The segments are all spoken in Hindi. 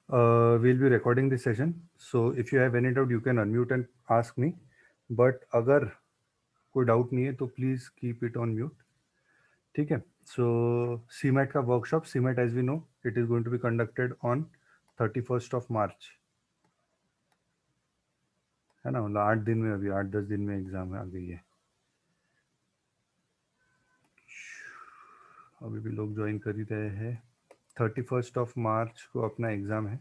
we'll be recording this session, so if you have any doubt you can unmute and ask me, but अगर कोई डाउट नहीं है तो please keep it on mute. ठीक है. सो सीमेट का workshop, CMAT as we know it is going to be conducted on 31 March. है ना, मतलब 8 दिन में, अभी 8-10 दिन में एग्ज़ाम आ गई है. अभी भी लोग ज्वाइन कर ही रहे हैं. 31 मार्च को अपना एग्ज़ाम है.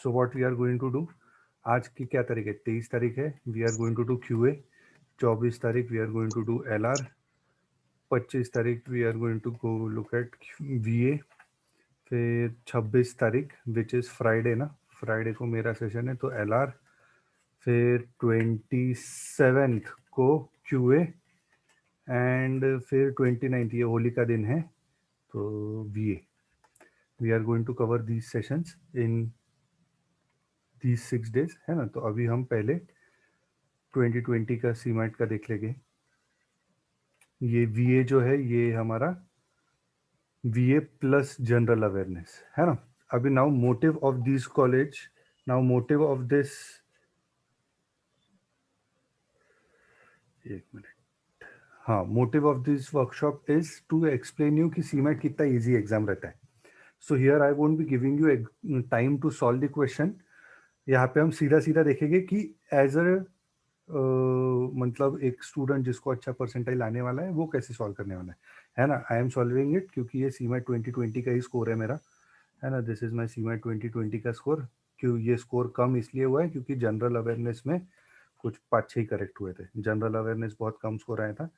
So what we are going to do, आज की क्या तारीख है, 23 तारीख है. We are going to do QA. 24 तारीख we are going to do LR. 25 तारीख we are going to go look at VA. फिर 26 तारीख विच इज़ फ्राइडे ना, फ्राइडे को मेरा सेशन है तो LR. फिर 27 को QA. एंड फिर 29 ये होली का दिन है तो VA. We are going to cover these sessions in these 6 days, है ना. तो अभी हम पहले 2020 का सीमेट का देख लेंगे. ये VA जो है ये हमारा VA प्लस जनरल अवेयरनेस है ना. अभी now motive of this college, now motive of this, एक मिनट. हाँ, motive of this workshop is to explain you कि सीमेट कितना इजी एग्जाम रहता है. So here I won't be giving you time to solve the question. यहाँ पे हम सीधा सीधा देखेंगे कि एज अ मतलब एक स्टूडेंट जिसको अच्छा परसेंटाइल आने वाला है वो कैसे सॉल्व करने वाला है ना. आई एम सॉल्विंग इट क्योंकि ये सीमेट 2020 का ही स्कोर है मेरा, है ना. दिस इज माय सीमेट 2020 का स्कोर. क्यों ये स्कोर कम इसलिए हुआ है क्योंकि जनरल अवेयरनेस में कुछ 5-6 करेक्ट हुए थे. जनरल अवेयरनेस बहुत कम स्कोर आया था.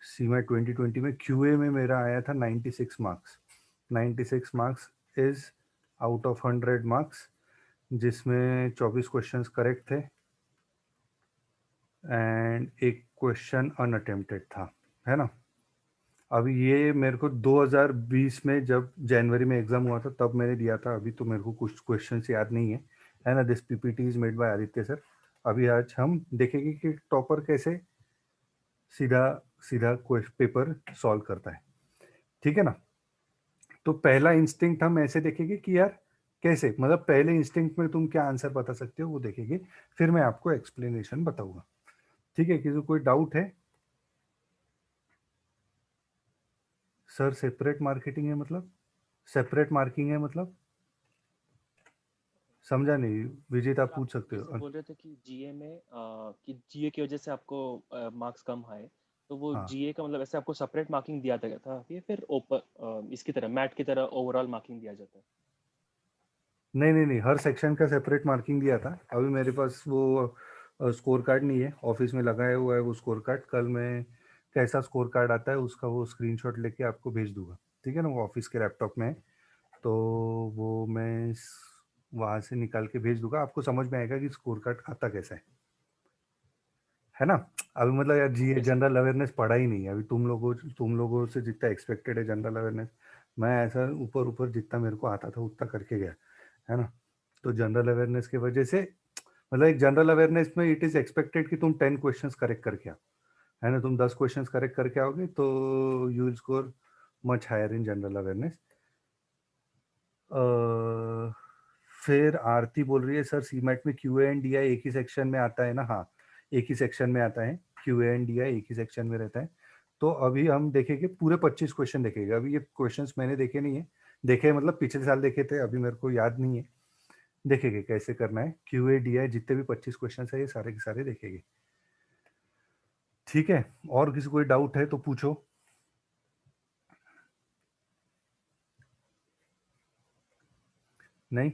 सीमेट 2020 में QA में मेरा आया था 96 marks. 96 marks is out of 100 marks, जिसमें 24 क्वेश्चंस करेक्ट थे एंड एक क्वेश्चन अनअटेम्प्टेड था, है ना. अभी ये मेरे को 2020 में जब जनवरी में एग्जाम हुआ था तब मैंने दिया था. अभी तो मेरे को कुछ क्वेश्चंस याद नहीं है ना. This PPT is made by Aditya sir. अभी आज हम देखेंगे कि टॉपर कैसे सीधा सीधा पेपर सॉल्व करता है. ठीक है ना. तो पहला इंस्टिंक्ट हम ऐसे देखेंगे कि यार कैसे, मतलब पहले इंस्टिंक्ट में तुम क्या आंसर बता सकते हो वो देखेंगे, फिर मैं आपको एक्सप्लेनेशन बताऊंगा. ठीक है. किसी को कोई डाउट है? सर सेपरेट मार्केटिंग है मतलब, सेपरेट मार्किंग है मतलब, समझा नहीं. विजित आप सर, आप पूछ सकते जैसे हो. बोल रहे थे कि जीए में कि जीए की वजह से आपको मार्क्स कम आए, तो वो हाँ. जीए का मतलब ऐसे आपको सेपरेट मार्किंग दिया था ये फिर ओपन इसकी तरह मैट की तरह ओवरऑल मार्किंग दिया जाता है? नहीं नहीं नहीं, हर सेक्शन का सेपरेट मार्किंग दिया था. अभी मेरे पास वो स्कोर कार्ड नहीं है, ऑफिस में लगाया हुआ है वो स्कोर कार्ड. कल मैं कैसा स्कोर कार्ड आता है उसका वो स्क्रीनशॉट लेके आपको भेज दूंगा. ठीक है ना, वो ऑफिस के लैपटॉप में है तो वो मैं वहाँ से निकाल के भेज दूंगा. आपको समझ में आएगा कि स्कोर कार्ड आता कैसा है ना. अभी मतलब यार जी ओके सर। जनरल अवेयरनेस पढ़ा ही नहीं है अभी. तुम लोगों से जितना एक्सपेक्टेड है जनरल अवेयरनेस, मैं ऐसा ऊपर ऊपर जितना मेरे को आता था उतना करके गया, है ना. तो जनरल अवेयरनेस की वजह से, मतलब एक जनरल अवेयरनेस में इट इज एक्सपेक्टेड कि तुम 10 क्वेश्चंस करेक्ट करके आओ, है ना. तुम 10 क्वेश्चंस करेक्ट करके आओगे तो you will score much higher in general awareness. फिर आरती बोल रही है सर सीमेट में QA एंड DI एक ही सेक्शन में आता है ना. हाँ, एक ही सेक्शन में आता है. QA एंड DI एक ही सेक्शन में रहता है. तो अभी हम देखेंगे पूरे 25 क्वेश्चन देखेंगे. अभी ये क्वेश्चंस मैंने देखे नहीं है, देखे मतलब पिछले साल देखे थे, अभी मेरे को याद नहीं है. देखेंगे कैसे करना है. QA DI जितने भी 25 क्वेश्चन है ये सारे के सारे देखेंगे. ठीक है. और किसी कोई डाउट है तो पूछो. नहीं.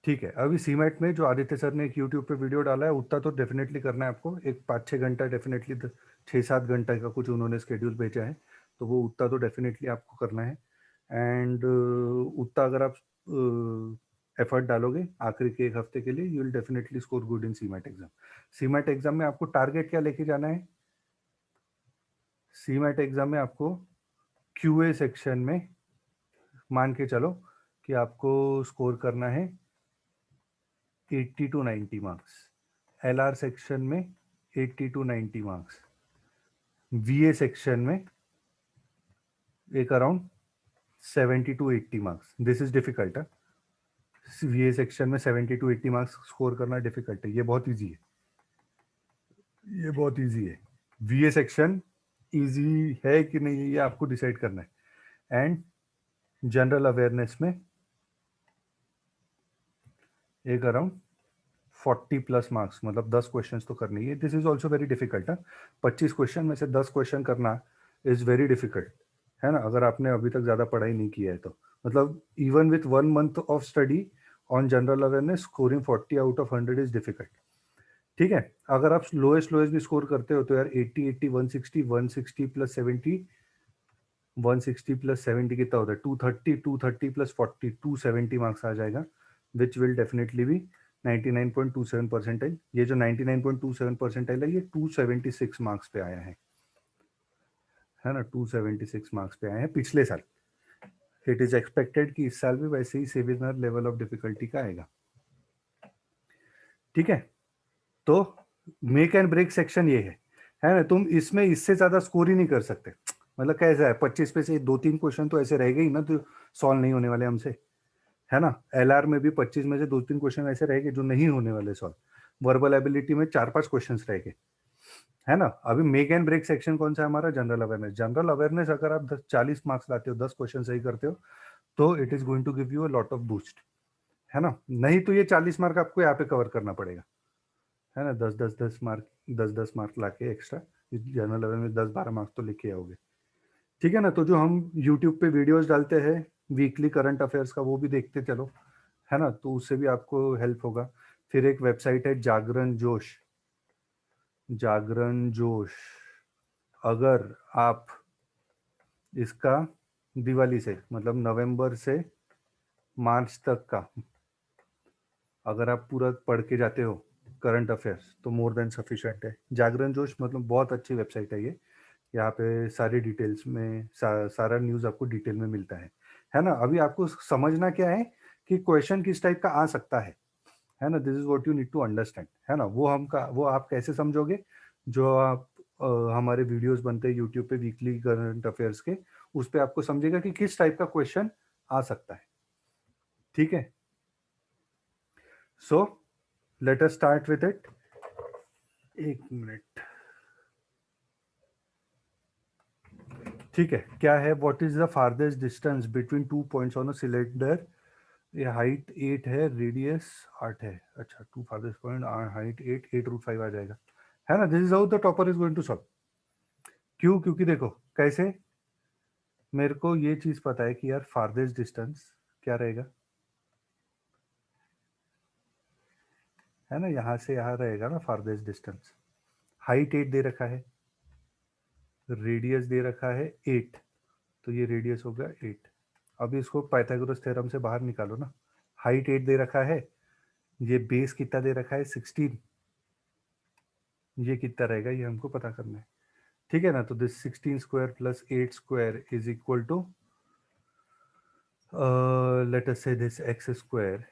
ठीक है. अभी सीमेट में जो आदित्य सर ने एक यूट्यूब पे वीडियो डाला है उतना तो डेफिनेटली करना है आपको. एक 5-6 घंटा डेफिनेटली, 6-7 घंटा का कुछ उन्होंने स्केड्यूल भेजा है तो वो उतना तो डेफिनेटली आपको करना है. एंड उतना अगर आप एफर्ट डालोगे आखिरी के एक हफ्ते के लिए, you will definitely score good in CMAT exam. CMAT exam में आपको टारगेट क्या लेके जाना है. सीमेट एग्जाम में आपको QA सेक्शन में मान के चलो कि आपको स्कोर करना है 80 to 90 मार्क्स. LR सेक्शन में 80 to 90 मार्क्स. VA सेक्शन में एक around 70 to 80 marks. This is difficult. VA section में 70 to 80 मार्क्स स्कोर करना डिफिकल्ट है, ये बहुत इजी है, ये बहुत इजी है। VA सेक्शन इजी है कि नहीं ये आपको डिसाइड करना है। एंड जनरल अवेयरनेस में एक अराउंड 40 प्लस मार्क्स, मतलब 10 क्वेश्चंस तो करनी है। This is also very difficult है, 25 क्वेश्चन में से 10 क्वेश्चन करना इज वेरी डिफिकल्ट, है ना, अगर आपने अभी तक ज़्यादा पढ़ाई नहीं किया है तो। मतलब even with 1 month of study on general awareness, scoring 40 out of 100 is difficult. ठीक है, अगर आप लोएस्ट भी स्कोर करते हो तो यार 80 80 160 160 प्लस 70, 160 प्लस 70 कितना होता है, 230, 230 प्लस 40, 270 मार्क्स आ जाएगा, विच विल डेफिनेटली भी 99.27 परसेंटाइल। ये जो 99.27 परसेंटाइल है ये 276 मार्क्स पे आया है ना, 276 मार्क्स पे आए हैं पिछले साल। इट इज एक्सपेक्टेड कि इस साल भी वैसे ही सिमिलर लेवल ऑफ डिफिकल्टी का आएगा। ठीक है, तो मेक एंड ब्रेक सेक्शन ये है ना, तुम इसमें इससे ज्यादा स्कोर ही नहीं कर सकते। मतलब कैसा है, 25 पे से 2-3 क्वेश्चन तो ऐसे रह गए ही ना, तो सॉल्व नहीं होने वाले हमसे, है ना। LR में भी 25 में से 2-3 क्वेश्चन ऐसे रह गए जो नहीं होने वाले सॉल्व। वर्बल एबिलिटी में 4-5 क्वेश्चन रह गए, है ना। अभी मेक एंड ब्रेक सेक्शन कौन सा है हमारा, जनरल अवेयरनेस। जनरल अवेयरनेस अगर आप 40 मार्क्स लाते हो, 10 क्वेश्चन सही करते हो, तो it is going to give you a lot of boost, है ना। नहीं तो ये 40 मार्क आपको यहाँ पे कवर करना पड़ेगा, है ना। 10-10 मार्क ला के एक्स्ट्रा जनरल लेवल में 10-12 मार्क्स तो लेके आओगे। ठीक है ना। तो जो हम यूट्यूब पे वीडियोस डालते हैं वीकली करंट अफेयर्स का, वो भी देखते चलो, है ना, तो उससे भी आपको हेल्प होगा। फिर एक वेबसाइट है जागरण जोश, जागरण जोश। अगर आप इसका दिवाली से मतलब नवंबर से मार्च तक का अगर आप पूरा पढ़ के जाते हो करंट अफेयर्स, तो मोर देन सफिशिएंट है। जागरण जोश मतलब बहुत अच्छी वेबसाइट है ये, यहाँ पे सारी डिटेल्स में सारा न्यूज़ आपको डिटेल में मिलता है ना। अभी आपको समझना क्या है कि क्वेश्चन किस टाइप का आ सकता है ना। This is what you need to understand, है ना। वो आप कैसे समझोगे, जो आप हमारे वीडियोस बनते हैं यूट्यूब पे वीकली करंट अफेयर्स के, उस पे आपको समझेगा कि किस टाइप का क्वेश्चन आ सकता है। ठीक है, so let us start with it. एक मिनट, ठीक है। क्या है, what is the farthest distance between 2 points on a cylinder. ये हाइट 8 है, रेडियस 8 है। अच्छा, 2 फारदेस्ट पॉइंट, हाइट 8 √5 आ जाएगा, है ना। This is how the topper is going to solve. क्यों, क्योंकि देखो कैसे, मेरे को ये चीज पता है कि यार फारदेस्ट डिस्टेंस क्या रहेगा, है ना। यहां से यहां रहेगा ना फारदेस्ट डिस्टेंस। हाइट 8 दे रखा है, रेडियस दे रखा है 8, तो ये रेडियस हो गया 8। अब इसको पाइथागोरस थ्योरम से बाहर निकालो ना। हाइट 8 दे रखा है, ये बेस कितना दे रखा है 16, ये कितना रहेगा ये हमको पता करना है। ठीक है ना। तो this 16 square plus 8 square is equal to let us say this x square.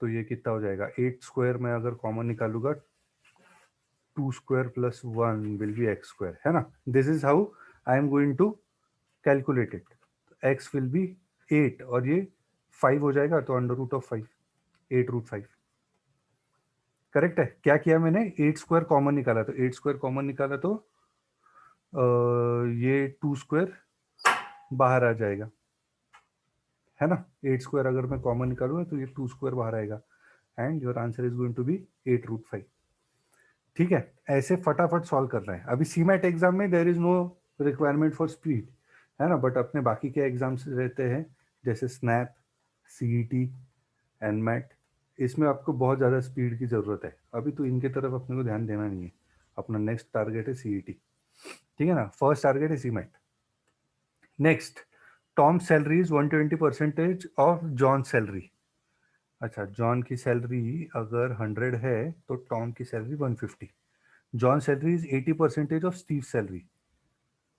तो ये कितना हो जाएगा, 8 स्क्वायर में अगर कॉमन निकालूंगा 2 square plus 1 will be x square, है ना। This is how I am going to calculate it. x will be 8 और ये 5 हो जाएगा, तो √5, 8 √5 करेक्ट है। क्या किया मैंने, 8 स्क्वायर कॉमन निकाला, तो 8 स्क्वायर कॉमन निकाला तो ये 2 स्क्वायर बाहर आ जाएगा, है ना। 8 स्क्वायर अगर मैं कॉमन निकालूंगा तो ये 2 स्क्वायर बाहर आएगा, and your answer is going to be 8 √5। ठीक है, ऐसे फटाफट सॉल्व करना है। अभी सीमैट एग्जाम में there is no requirement for speed, है ना, बट अपने बाकी के एग्जाम्स रहते हैं जैसे स्नैप, CET, एनमैट, इसमें आपको बहुत ज़्यादा स्पीड की ज़रूरत है। अभी तो इनके तरफ अपने को ध्यान देना नहीं है, अपना नेक्स्ट टारगेट है CET। ठीक है ना, फर्स्ट टारगेट है CMAT. Next, Tom salary is 120% of John salary. अच्छा, जॉन की सैलरी अगर 100 है तो टॉम की salary 150। John salary is 80% of Steve salary.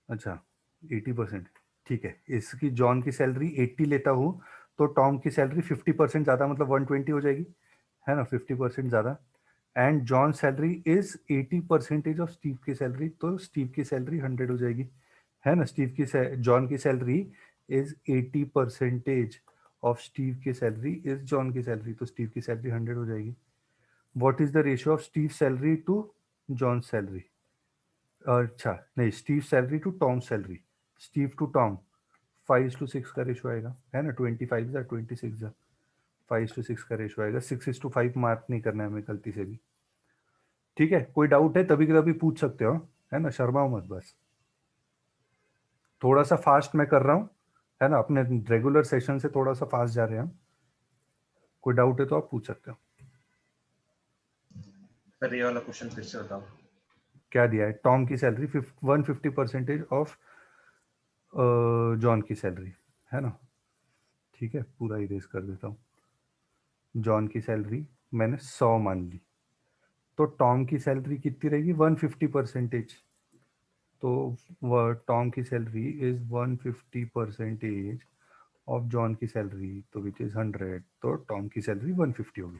अच्छा, 80%, ठीक है। इसकी जॉन की सैलरी 80 लेता हूँ तो टॉम की सैलरी 50% ज़्यादा, मतलब 120 हो जाएगी, है ना, 50% ज़्यादा। And John salary is 80% of Steve की सैलरी, तो स्टीव की सैलरी 100 हो जाएगी, है ना। जॉन की सैलरी इज 80% ऑफ स्टीव की सैलरी इज जॉन की सैलरी, तो स्टीव की सैलरी 100 हो जाएगी. What is the ratio of Steve salary to John salary? अच्छा नहीं, Steve salary to Tom salary, Steve to Tom 5:6 का रेशो आएगा, है ना. 25 जा 26 जा 5:6 का रेशो आएगा. 6:5 मार्क नहीं करना है हमें गलती से भी. ठीक है, कोई डाउट है तभी कभी पूछ सकते हो, है ना, शर्माओ मत बस. थोड़ा सा फास्ट मैं कर रहा हूँ, है ना, अपने रेगुलर सेशन से थोड़ा सा फास्ट जा रहे हैं हम. कोई डाउट है तो आप पूछ सकते हो. सर ये वाला क्वेश्चन फिर से बताओ. क्या दिया है? टॉम की सैलरी 150% ऑफ जॉन की सैलरी, है ना. ठीक है, पूरा इरेज कर देता हूँ. जॉन की सैलरी मैंने 100 मान ली, तो टॉम की सैलरी कितनी रहेगी? 150%. तो टॉम की सैलरी इज 150% ऑफ जॉन की सैलरी, तो विच इज 100, तो टॉम की सैलरी 150 होगी.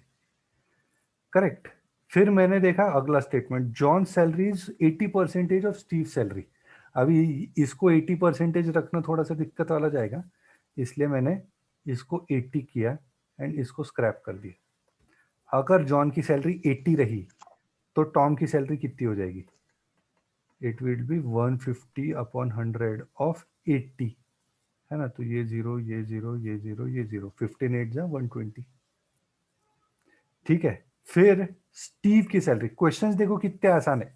करेक्ट. फिर मैंने देखा अगला statement, John salary is 80% of Steve salary. अभी इसको 80% रखना थोड़ा सा दिक्कत वाला जाएगा, इसलिए मैंने इसको 80 किया एंड इसको स्क्रैप कर दिया. अगर जॉन की सैलरी 80 रही तो टॉम की सैलरी कितनी हो जाएगी? It will be 150 upon 100 of 80, है ना. तो ये 0, ये 0, ये 0, ये 0, 15 8 जा 120. ठीक है. फिर स्टीव की सैलरी, क्वेश्चंस देखो कितने आसान है,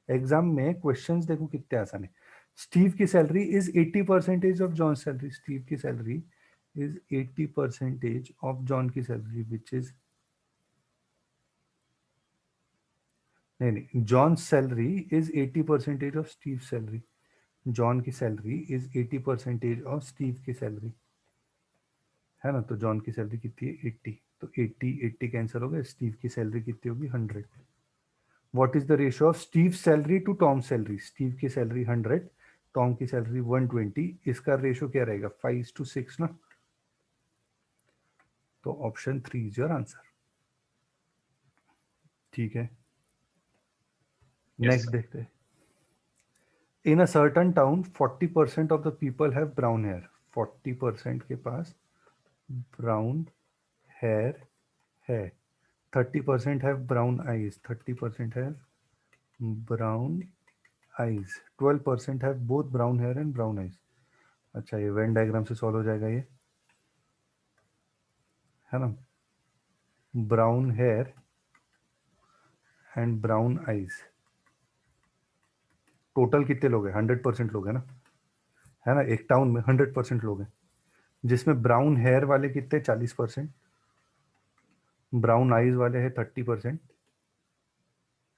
एग्जाम में क्वेश्चंस देखो कितने आसान है. स्टीव की salary is 80% of John salary. Steve की सैलरी इज 80% ऑफ जॉन की सैलरी, विच इज, नहीं, John salary is 80% of Steve salary. John की सैलरी इज 80% ऑफ स्टीव की सैलरी, है ना. तो जॉन की सैलरी कितनी है? 80. तो 80 80 कैंसिल हो गया. स्टीव की सैलरी कितनी होगी? 100. What is the ratio of Steve salary to Tom salary? Steve की सैलरी 100, टॉम की सैलरी 120. इसका रेशियो क्या रहेगा? 5:6 ना. तो ऑप्शन 3 इज योर आंसर. ठीक है, नेक्स्ट देखते हैं. In a certain town 40% of the people have brown hair. 40% के पास ब्राउन हेयर है. 30% have brown eyes. 30% have brown eyes. 12% have both brown hair and brown eyes. अच्छा, ये वेन डायग्राम से सॉल्व हो जाएगा ये, है ना. Brown hair and brown eyes, total कितने लोग हैं? 100% लोग हैं ना, है ना. एक टाउन में 100% लोग हैं, जिसमें ब्राउन हेयर वाले कितने? 40%. ब्राउन आईज वाले हैं 30%,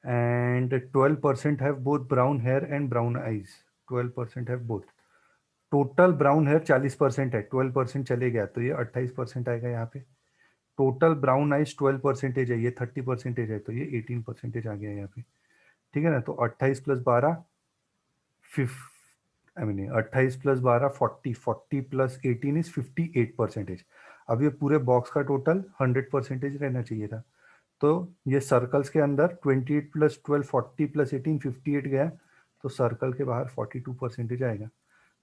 and 12% have both brown hair and brown eyes. 12% have both. Total brown hair 40% है, 12% चले गया तो ये 28% आएगा यहाँ पे. टोटल ब्राउन आइज 12% है, ये 30% है, तो ये 18% आ गया यहाँ पे. ठीक है ना. तो 28 प्लस 12 28 प्लस 12 40, 40 प्लस 18 इज 58%. अब ये पूरे बॉक्स का टोटल 100% रहना चाहिए था. तो ये सर्कल्स के अंदर 28 प्लस 12 40 प्लस 18 58 गया, तो सर्कल के बाहर 42% आएगा.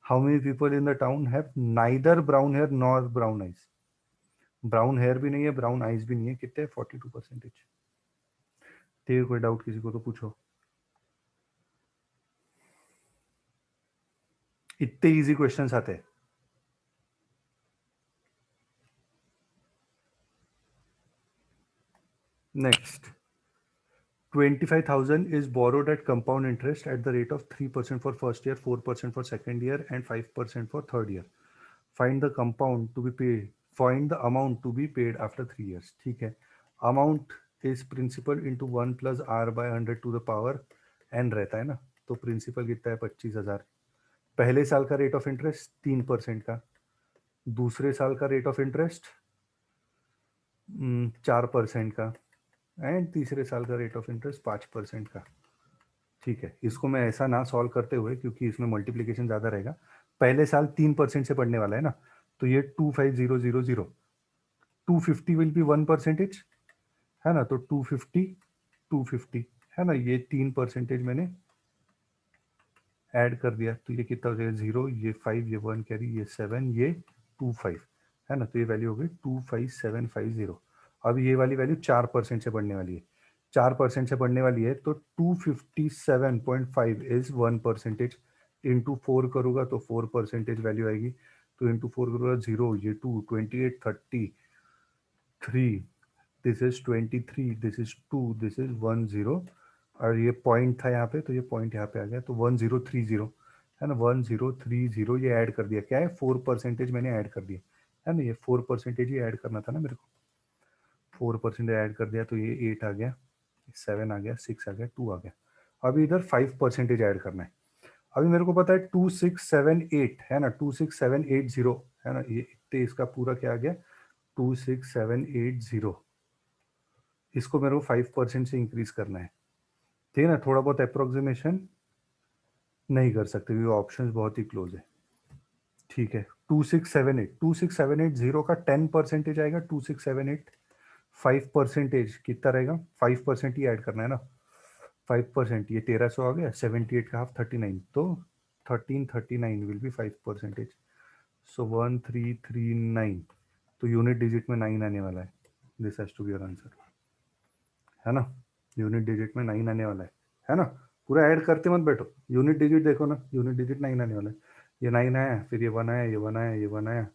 How many people in the town have neither brown hair nor brown eyes? Brown hair भी नहीं है, ब्राउन आइज भी नहीं है. कितने? 42%. ठीक है, कोई डाउट किसी को तो पूछो. इतने इजी क्वेश्चंस आते हैं. Next, 25,000 is borrowed at compound interest at the rate of 3% for first year, 4% for second year, and 5% for third year. Find the compound to be paid. Find the amount to be paid after 3 years. ठीक है. Amount is principal into 1 plus r by 100 to the power n रहता है ना. तो प्रिंसिपल कितना है? 25,000. पहले साल का रेट ऑफ इंटरेस्ट 3% का, दूसरे साल का रेट ऑफ इंटरेस्ट 4% का, एंड तीसरे साल का रेट ऑफ इंटरेस्ट 5% का. ठीक है, इसको मैं ऐसा ना सॉल्व करते हुए, क्योंकि इसमें मल्टीप्लिकेशन ज़्यादा रहेगा. पहले साल 3% से पढ़ने वाला है ना, तो ये 25,000, 250 विल बी 1%, है ना. तो 250 250, है ना. ये 3% मैंने ऐड कर दिया, तो ये कितना हो जाएगा? 0, ये 5, ये 1 कैरी, ये 7, ये 25, है ना, तो ये वैल्यू हो गई 25750। अब ये वाली वैल्यू 4% से बढ़ने वाली है, 4% से बढ़ने वाली है, तो 257.5 इज 1%। इंटू 4 करूँगा तो 4% वैल्यू आएगी, तो इंटू 4 करूँगा 0, ये 2, 28, 33, this is 23, this is 2, this is 10, और ये पॉइंट था यहाँ पे, तो ये पॉइंट यहाँ पे आ गया, तो 1030 है ना, 1030 ये ऐड कर दिया, क्या है 4% मैंने ऐड कर दिया, है ना, ये 4% ही ऐड करना था ना मेरे को, 4% ऐड कर दिया, तो ये 8 आ गया, 7 आ गया, 6 आ गया, 2 आ गया। अभी इधर 5% ऐड करना है। अभी मेरे को पता है 2678 है ना, 26780 है ना, ये इतने इसका पूरा क्या आ गया 26780। इसको मेरे को 5% से इंक्रीज करना है, ठीक है ना, थोड़ा बहुत अप्रोक्सीमेशन नहीं कर सकते क्योंकि ऑप्शंस बहुत ही क्लोज है, ठीक है। 26780 का 10% आएगा, 26785 5% कितना रहेगा, 5% ही ऐड करना है ना, 5%, ये 1300 आ गया, 78 का हाफ 39, तो 1339 विल बी 5%, सो 1339, तो यूनिट डिजिट में 9 आने वाला है, this has to be your answer, है ना, यूनिट डिजिट में 9 आने वाला है ना, पूरा ऐड करते मत बैठो, यूनिट डिजिट देखो ना, यूनिट डिजिट 9 आने वाला है, ये 9 आया, फिर ये 1 आया, ये 1 आया, ये 1 आया,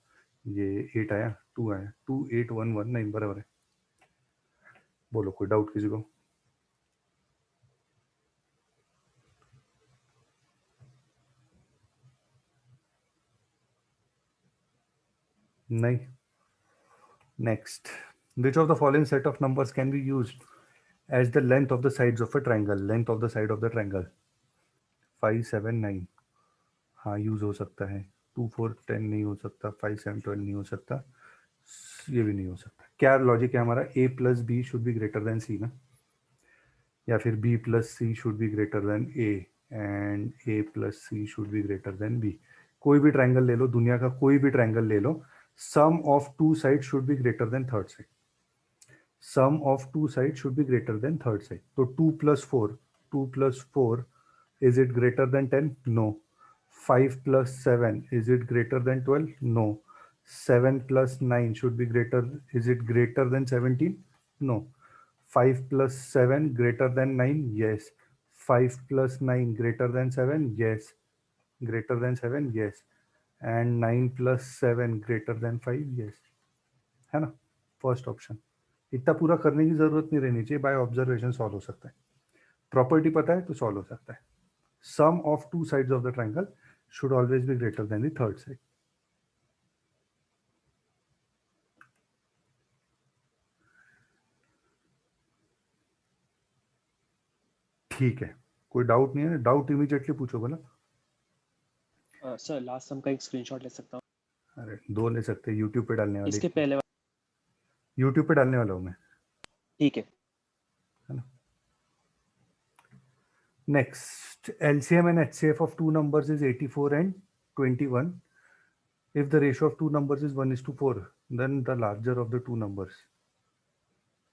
ये 8 आया, 2 आया, 2811 बराबर है। बोलो कोई डाउट किसी को? नहीं। Next, which of the following set of numbers can be used as the length of the sides of a triangle? Length of the side of the triangle 5, 7, 9, हाँ यूज हो सकता है, 2, 4, 10 नहीं हो सकता, 5, 7, 12 नहीं हो सकता, ये भी नहीं हो सकता। क्या लॉजिक है हमारा, a plus B should be greater than C ना, या फिर b plus C should be greater than a and a plus C should be greater than b। कोई भी ट्राइंगल ले लो, दुनिया का कोई भी ट्राइंगल ले लो, sum of two side should be greater than third side, sum of two sides should be greater than third side. So 2 plus 4, 2 plus 4, is it greater than 10? No. 5 plus 7, is it greater than 12? No. 7 plus 9 should be greater, is it greater than 17? No. 5 plus 7 greater than 9? Yes. 5 plus 9 greater than 7? Yes. Greater than 7? Yes. And 9 plus 7 greater than 5? Yes. है ना, फर्स्ट ऑप्शन। इतना पूरा करने की जरूरत नहीं रहनी चाहिए, बाय ऑब्जर्वेशन सॉल्व हो सकता है, प्रॉपर्टी पता है तो सॉल्व हो सकता है। Sum of two sides of the triangle should always be greater than the third side. ठीक है, कोई डाउट नहीं है, डाउट इमीडिएटली पूछो बोला। सर लास्ट सम का एक स्क्रीनशॉट ले सकता हूँ? अरे 2 ले सकते हैं, यूट्यूब पे डालने वाले, इसके पहले यूट्यूब पे डालने वाला हूँ मैं, ठीक है ना। Next, LCM and HCF of two numbers is 84 and 21. If the ratio of two numbers is 1:4, then the larger of the two numbers.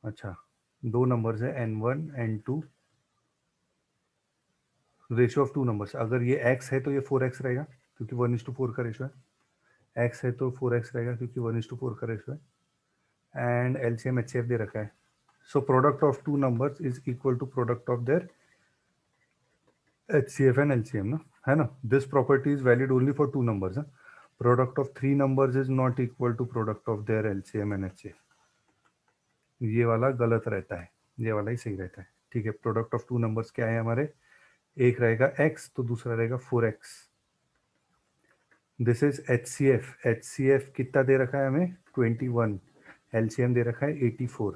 अच्छा, दो नंबर्स है N1 N2, ratio of two numbers, अगर ये x है तो ये 4x रहेगा क्योंकि 1:4 का रेशियो है, x है तो 4x रहेगा क्योंकि 1:4 का रेशियो है, एंड LCM HCF दे रखा है, so product of two numbers is equal to product of their HCF and LCM ना, है ना। This property is valid only for two numbers, product of three numbers is not equal to product of their LCM and HCF, ये वाला गलत रहता है, ये वाला ही सही रहता है, ठीक है। प्रोडक्ट ऑफ टू नंबर्स क्या है हमारे, एक रहेगा x तो दूसरा रहेगा 4x। दिस इज HCF कितना दे रखा है हमें 21, LCM दे रखा है 84,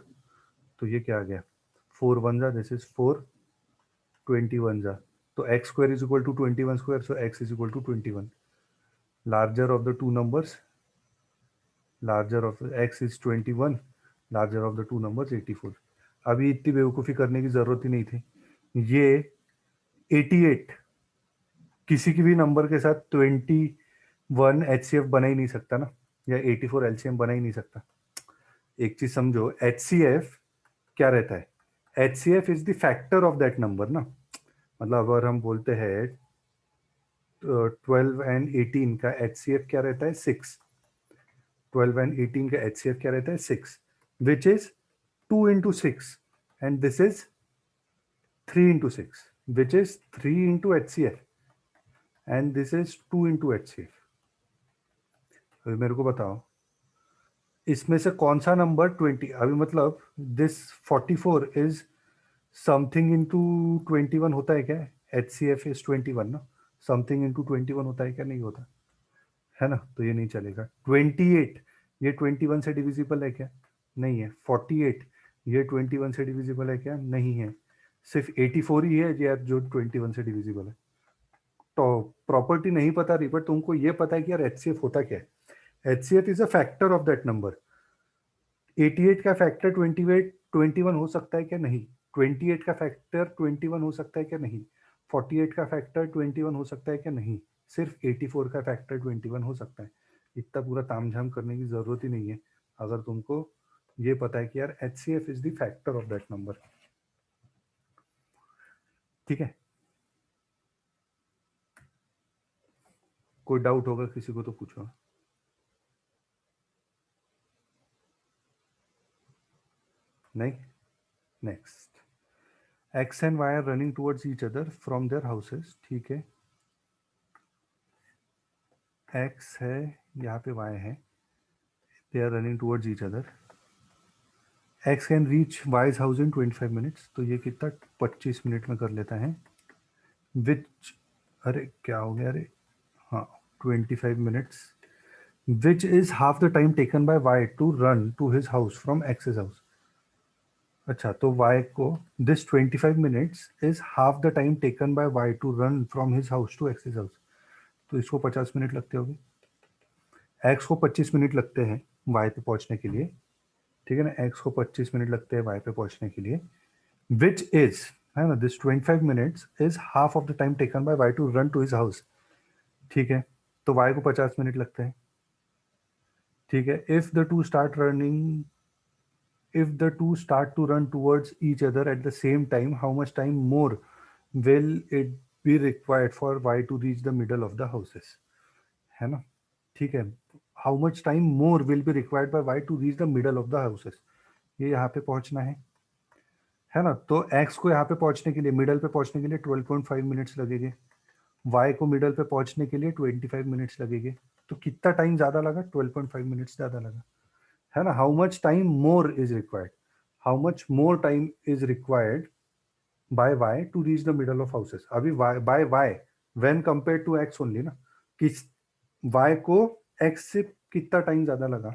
तो ये क्या आ गया 4 1 जा, दिस इज 4 21 जा, तो x square is equal to 21 square, so x is equal to 21, larger of the two numbers, larger of x is 21, larger of the two numbers 84। अभी इतनी बेवकूफ़ी करने की ज़रूरत ही नहीं थी, ये 88 किसी की भी नंबर के साथ 21 HCF बना ही नहीं सकता ना, या 84 LCM बना ही नहीं सकता। एक चीज समझो, HCF क्या रहता है, HCF is the factor of that number ना, मतलब अगर हम बोलते हैं 12 and 18 का HCF क्या रहता है 6, 12 एंड 18 का HCF क्या रहता है 6, which is 2 into 6 and this is 3 into 6 which is 3 into HCF and this is 2 into HCF. अभी मेरे को बताओ इसमें से कौन सा नंबर 20, अभी मतलब दिस 44 इज समथिंग इंटू 21 होता है क्या? HCF इज 21 ना, समथिंग इंटू 21 होता है क्या? नहीं होता है ना, तो ये नहीं चलेगा. 28 ये 21 से डिविजिबल है क्या? नहीं है. 48 ये 21 से डिविजिबल है क्या? नहीं है. सिर्फ 84 ही है यार जो 21 से डिविजिबल है. तो प्रॉपर्टी नहीं पता रही, बट तुमको ये पता है कि यार HCF होता क्या है. HCF is a factor of that number. 88 का फैक्टर 21 हो सकता है क्या? नहीं. 28 का फैक्टर 21 हो सकता है क्या? नहीं. 48 का फैक्टर 21 हो सकता है क्या? नहीं. सिर्फ 84 का फैक्टर 21 हो सकता है. इतना पूरा तामझाम करने की जरूरत ही नहीं है अगर तुमको ये पता है कि यार HCF is the factor of that number. ठीक है, कोई डाउट होगा किसी को तो पूछो. नहीं. Next, X and Y are running towards each other from their houses. ठीक है, X है यहाँ पे, Y है, they are running towards each other. X can reach Y's house in 25 minutes. तो ये कितना 25 मिनट में कर लेता है. Which, अरे क्या हो गया, अरे हाँ 25 minutes, which is half the time taken by Y to run to his house from X's house. अच्छा, तो Y को this 25 minutes is half the time taken by Y to run from his house to X's house. तो इसको 50 मिनट लगते होंगे. X को 25 मिनट लगते हैं Y पे पहुंचने के लिए. ठीक है ना, X को 25 मिनट लगते हैं Y पे पहुंचने के लिए, which is, है ना, this 25 minutes is half of the time taken by Y to run to his house. ठीक है, तो Y को 50 मिनट लगते हैं. ठीक है, if the two start to run towards each other at the same time, how much time more will it be required for Y to reach the middle of the houses? है ना. ठीक है, how much time more will be required by Y to reach the middle of the houses? ये यहाँ पे पहुंचना है ना. तो X को यहाँ पे पहुंचने के लिए, मिडल पे पहुंचने के लिए 12.5 मिनट्स लगेंगे. Y को मिडल पे पहुंचने के लिए 25 मिनट्स लगेंगे. तो कितना टाइम ज्यादा लगा? 12.5 मिनट्स ज्यादा लगा, है ना. How much time more is required, how much more time is required by Y to reach the middle of houses. अभी by Y when compare to X only ना, किस Y को X से कितना टाइम ज्यादा लगा?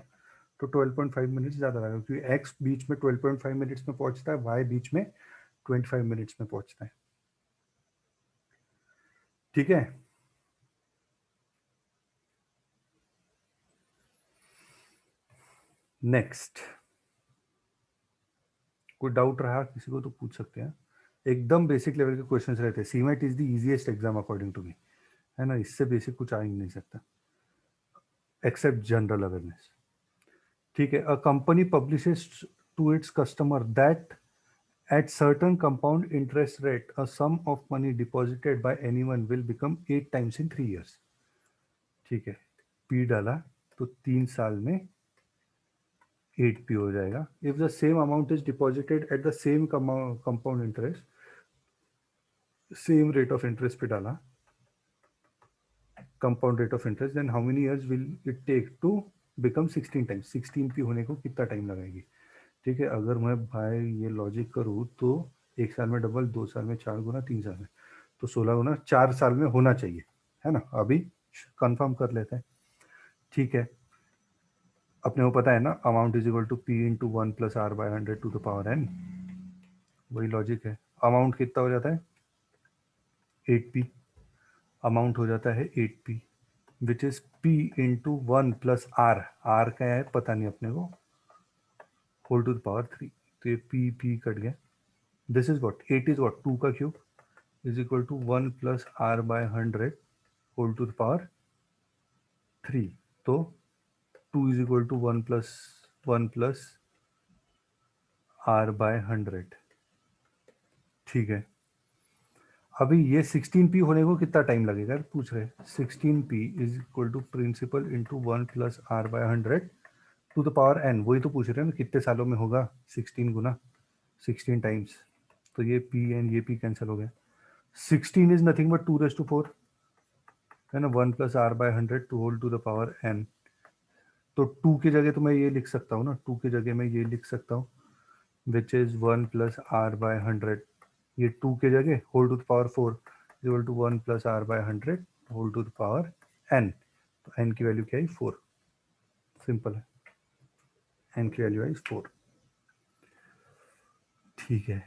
तो 12.5 मिनट्स ज्यादा लगा, क्योंकि X बीच में 12.5 मिनट्स में पहुंचता है, Y बीच में 25 मिनट्स में पहुंचता है. ठीक है, नेक्स्ट, कोई डाउट रहा किसी को तो पूछ सकते हैं. एकदम बेसिक लेवल के क्वेश्चंस रहते हैं. CMAT is the easiest exam according to me, है ना. इससे बेसिक कुछ आ ही नहीं सकता एक्सेप्ट जनरल अवेयरनेस. ठीक है, a company publishes to its customer that at certain compound interest rate a sum of money deposited by anyone will become 8 times in 3 years. ठीक है, P डाला तो 3 साल में 8P हो जाएगा. if the same amount is deposited at the same compound interest, same rate of interest पे डाला, compound rate of interest, then how many years will it take to become 16 times? 16P होने को कितना टाइम लगाएगी? ठीक है, अगर मैं भाई ये लॉजिक करूँ तो 1 साल में डबल, 2 साल में 4 गुना, 3 साल में तो 16 गुना 4 साल में होना चाहिए, है ना. अभी कंफर्म कर लेते हैं. ठीक है, अपने को पता है ना, amount is equal to P into 1 plus R by 100 to the power n. वही लॉजिक है. अमाउंट कितना हो जाता है? 8P. अमाउंट हो जाता है 8P which is P into 1 plus R. R क्या है पता नहीं अपने को, होल टू द पावर 3. तो ये P कट गया. This is what? 8 is what? 2 का cube is equal to 1 plus R by 100 whole to the power 3. तो 2 is equal to 1 plus R by 100. ठीक है, अभी ये 16P होने को कितना टाइम लगेगा पूछ रहे. 16P is equal to principal into 1 plus R by 100 to the power n, वही तो पूछ रहे हैं ना कितने सालों में होगा, 16 गुना 16 टाइम्स, तो ये p एंड ये p कैंसिल हो गया। 16 इज नथिंग बट 2⁴ है ना, 1 + r/100 to whole to the power n। तो 2 की जगह तो मैं ये लिख सकता हूँ ना, 2 की जगह मैं ये लिख सकता हूँ विच इज 1 + r/100, ये 2 की जगह whole to the power 4 equal to 1 + r/100 whole to the power n। तो n की वैल्यू क्या है, 4। सिंपल है, n की वैल्यू आई 4। ठीक है,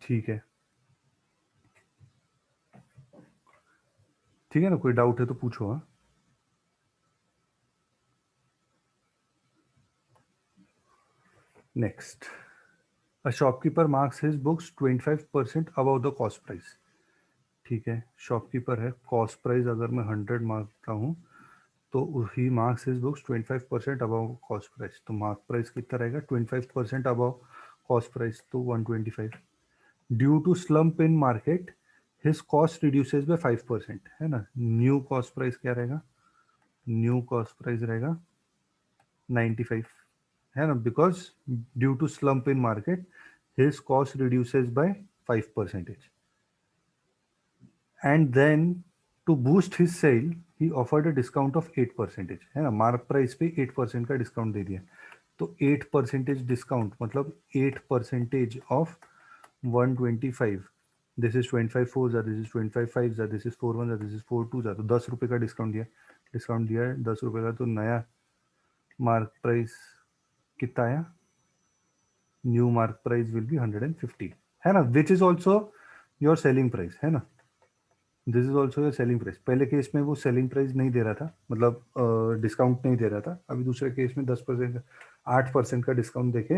ठीक है, ठीक है ना, कोई डाउट है तो पूछो। हाँ, next, a shopkeeper marks his books 25% above the cost price. ठीक है, शॉपकीपर है, कॉस्ट प्राइस अगर मैं 100 मांगता हूँ तो he marks his books 25% above cost price, तो मार्क प्राइस कितना रहेगा, 25% अबव कॉस्ट प्राइस, तो 125। Due to slump in market his cost reduces by 5%, है ना। न्यू कॉस्ट प्राइस क्या रहेगा, न्यू कॉस्ट प्राइस रहेगा 95, है ना, because due to slump in market his cost reduces by 5%। And then to boost his sale he offered a discount of 8%, है ना, मार्क प्राइस पे 8% का डिस्काउंट दे दिया। तो 8% डिस्काउंट मतलब 8% ऑफ 125, दिस इज 25 4 जा, दिस इज 25 5 जा, दिस इज 4 1 जा, दिस इज 4 2 जा, तो 10 रुपये का डिस्काउंट दिया, डिस्काउंट दिया है 10 रुपये का, तो नया मार्क प्राइस कितना आया, new mark price will be 150, है ना, which is also your selling price, है ना, this is also your selling price. पहले केस में वो सेलिंग प्राइस नहीं दे रहा था, मतलब डिस्काउंट नहीं दे रहा था, अभी दूसरे केस में 10% 8% का डिस्काउंट देके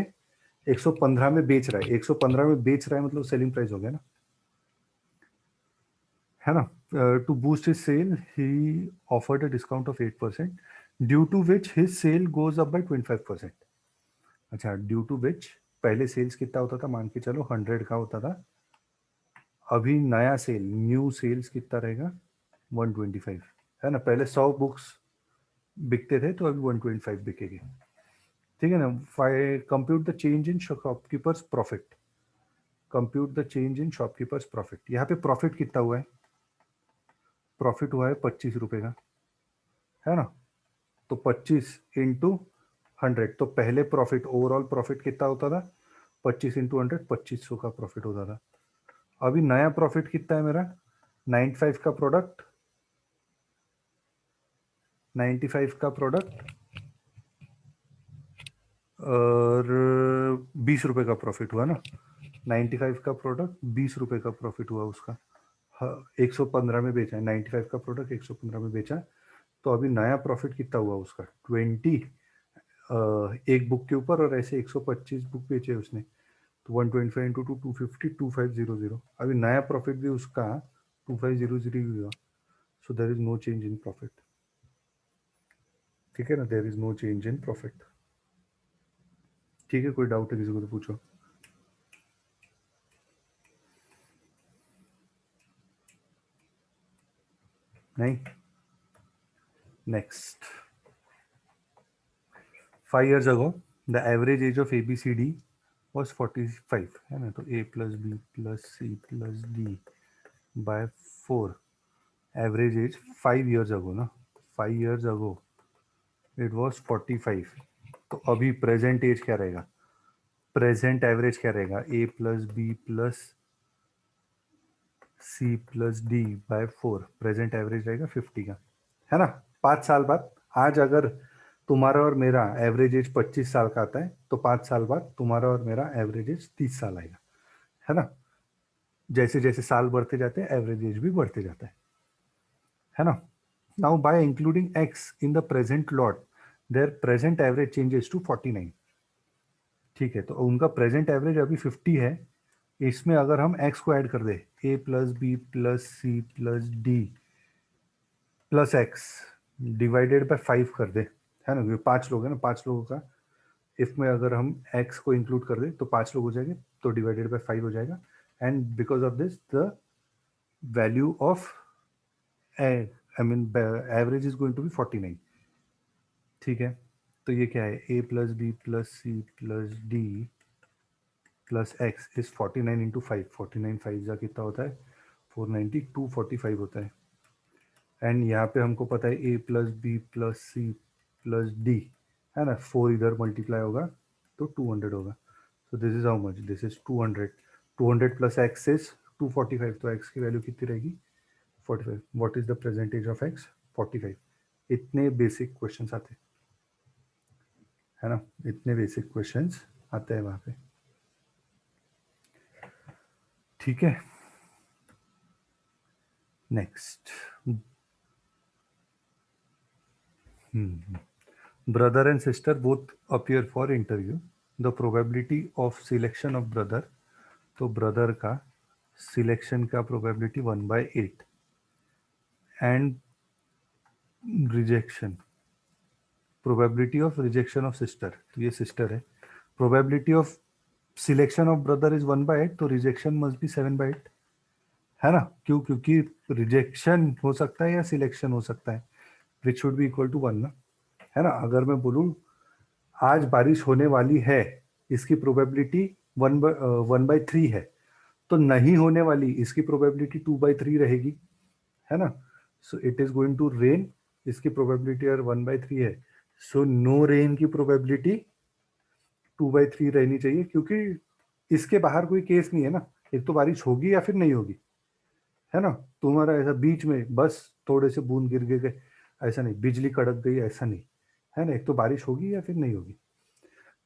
115 में बेच रहा है, 115 में बेच रहा है मतलब सेलिंग प्राइस हो गया ना, है ना। To boost his sale he offered a discount of 8% due to which his sale goes up by 25%। अच्छा, ड्यू टू विच पहले सेल्स कितना होता था, मान के चलो 100 का होता था, अभी नया सेल न्यू सेल्स कितना रहेगा 125, है ना, पहले 100 बुक्स बिकते थे तो अभी 125 बिकेंगे। ठीक है ना। Compute the change in shopkeepers profit, compute the change in shopkeepers profit. यहाँ पे प्रॉफिट कितना हुआ है, प्रॉफिट हुआ है 25 रुपए का, है ना, तो 25 इंटू 100, तो पहले प्रॉफिट ओवरऑल प्रॉफिट कितना होता था, 25 इंटू 100 2500 का प्रॉफिट होता था। अभी नया प्रॉफिट कितना है मेरा, 95 का प्रोडक्ट, 95 का प्रोडक्ट और 20 रुपए का प्रॉफिट हुआ ना, 95 का प्रोडक्ट 20 रुपए का प्रॉफिट हुआ उसका, 115 में बेचा है, 95 का प्रोडक्ट 115 में बेचा, तो अभी नया प्रॉफिट कितना हुआ उसका 20, एक बुक के ऊपर, और ऐसे 125 बुक बेचे उसने, तो 125 इंटू 2 250 2500, अभी नया प्रॉफिट भी उसका 2500 हुआ। So there is no change in profit. ठीक है ना, there is no change in profit. ठीक है, कोई डाउट है किसी को तो पूछो। नहीं, next, 5 years ago the average age of ABCD was 45, है ना, तो A plus B plus C plus D by 4, average age 5 years ago ना, 5 years ago it was 45, तो अभी प्रेजेंट एज क्या रहेगा, प्रेजेंट एवरेज क्या रहेगा, A plus B plus C plus D by 4, present average रहेगा 50 का, है ना। 5 साल बाद, आज अगर तुम्हारा और मेरा एवरेज एज 25 साल का आता है तो 5 साल बाद तुम्हारा और मेरा एवरेज एज 30 साल आएगा, है ना। जैसे जैसे साल बढ़ते जाते हैं एवरेज एज भी बढ़ते जाता है ना। Now by including x in the present lot their present average changes to 49। ठीक है, तो उनका प्रेजेंट एवरेज अभी 50 है, इसमें अगर हम एक्स को ऐड कर दे, A plus B plus C plus D plus X divided by 5 कर दे, है ना, 5 लोग है ना, 5 लोगों का इफ में अगर हम x को इंक्लूड कर दें तो 5 लोग हो जाएंगे, तो डिवाइडेड बाय 5 हो जाएगा, and because of this the value of I mean average is going to be 49। ठीक है, तो ये क्या है, a plus B plus C plus D plus x is 49 into 5, 49 five जा कितना होता है 490, 245 होता है। एंड यहाँ पे हमको पता है a plus B plus C plus D है ना, 4 इधर मल्टीप्लाई होगा तो 200 होगा। So this is how much, this is 200, 200 plus x is 245, तो एक्स की वैल्यू कितनी रहेगी 45। What is the percentage of x 45। इतने बेसिक क्वेश्चंस आते है ना, इतने बेसिक क्वेश्चंस आते हैं वहाँ पे, ठीक है। Next, brother and sister both appear for interview, the probability of selection of brother, तो brother का सिलेक्शन का probability 1/8 and rejection, probability of rejection of sister, तो ये सिस्टर है, probability of selection of brother is 1/8, तो रिजेक्शन मस्ट बी 7/8 है ना, क्यों, क्योंकि रिजेक्शन हो सकता है या सिलेक्शन हो सकता है, which should be equal to 1 ना, है ना। अगर मैं बोलूँ आज बारिश होने वाली है, इसकी प्रोबेबिलिटी 1/3 है, तो नहीं होने वाली इसकी प्रोबेबिलिटी 2/3 रहेगी, है ना। So it is going to rain, इसकी प्रोबेबिलिटी अगर 1/3 है, सो नो रेन की प्रोबेबिलिटी 2/3 रहनी चाहिए, क्योंकि इसके बाहर कोई केस नहीं है ना, एक तो बारिश होगी या फिर नहीं होगी, है ना। तुम्हारा ऐसा बीच में बस थोड़े से बूंद गिर गए, ऐसा नहीं, बिजली कड़क गई ऐसा नहीं, है ना, एक तो बारिश होगी या फिर नहीं होगी।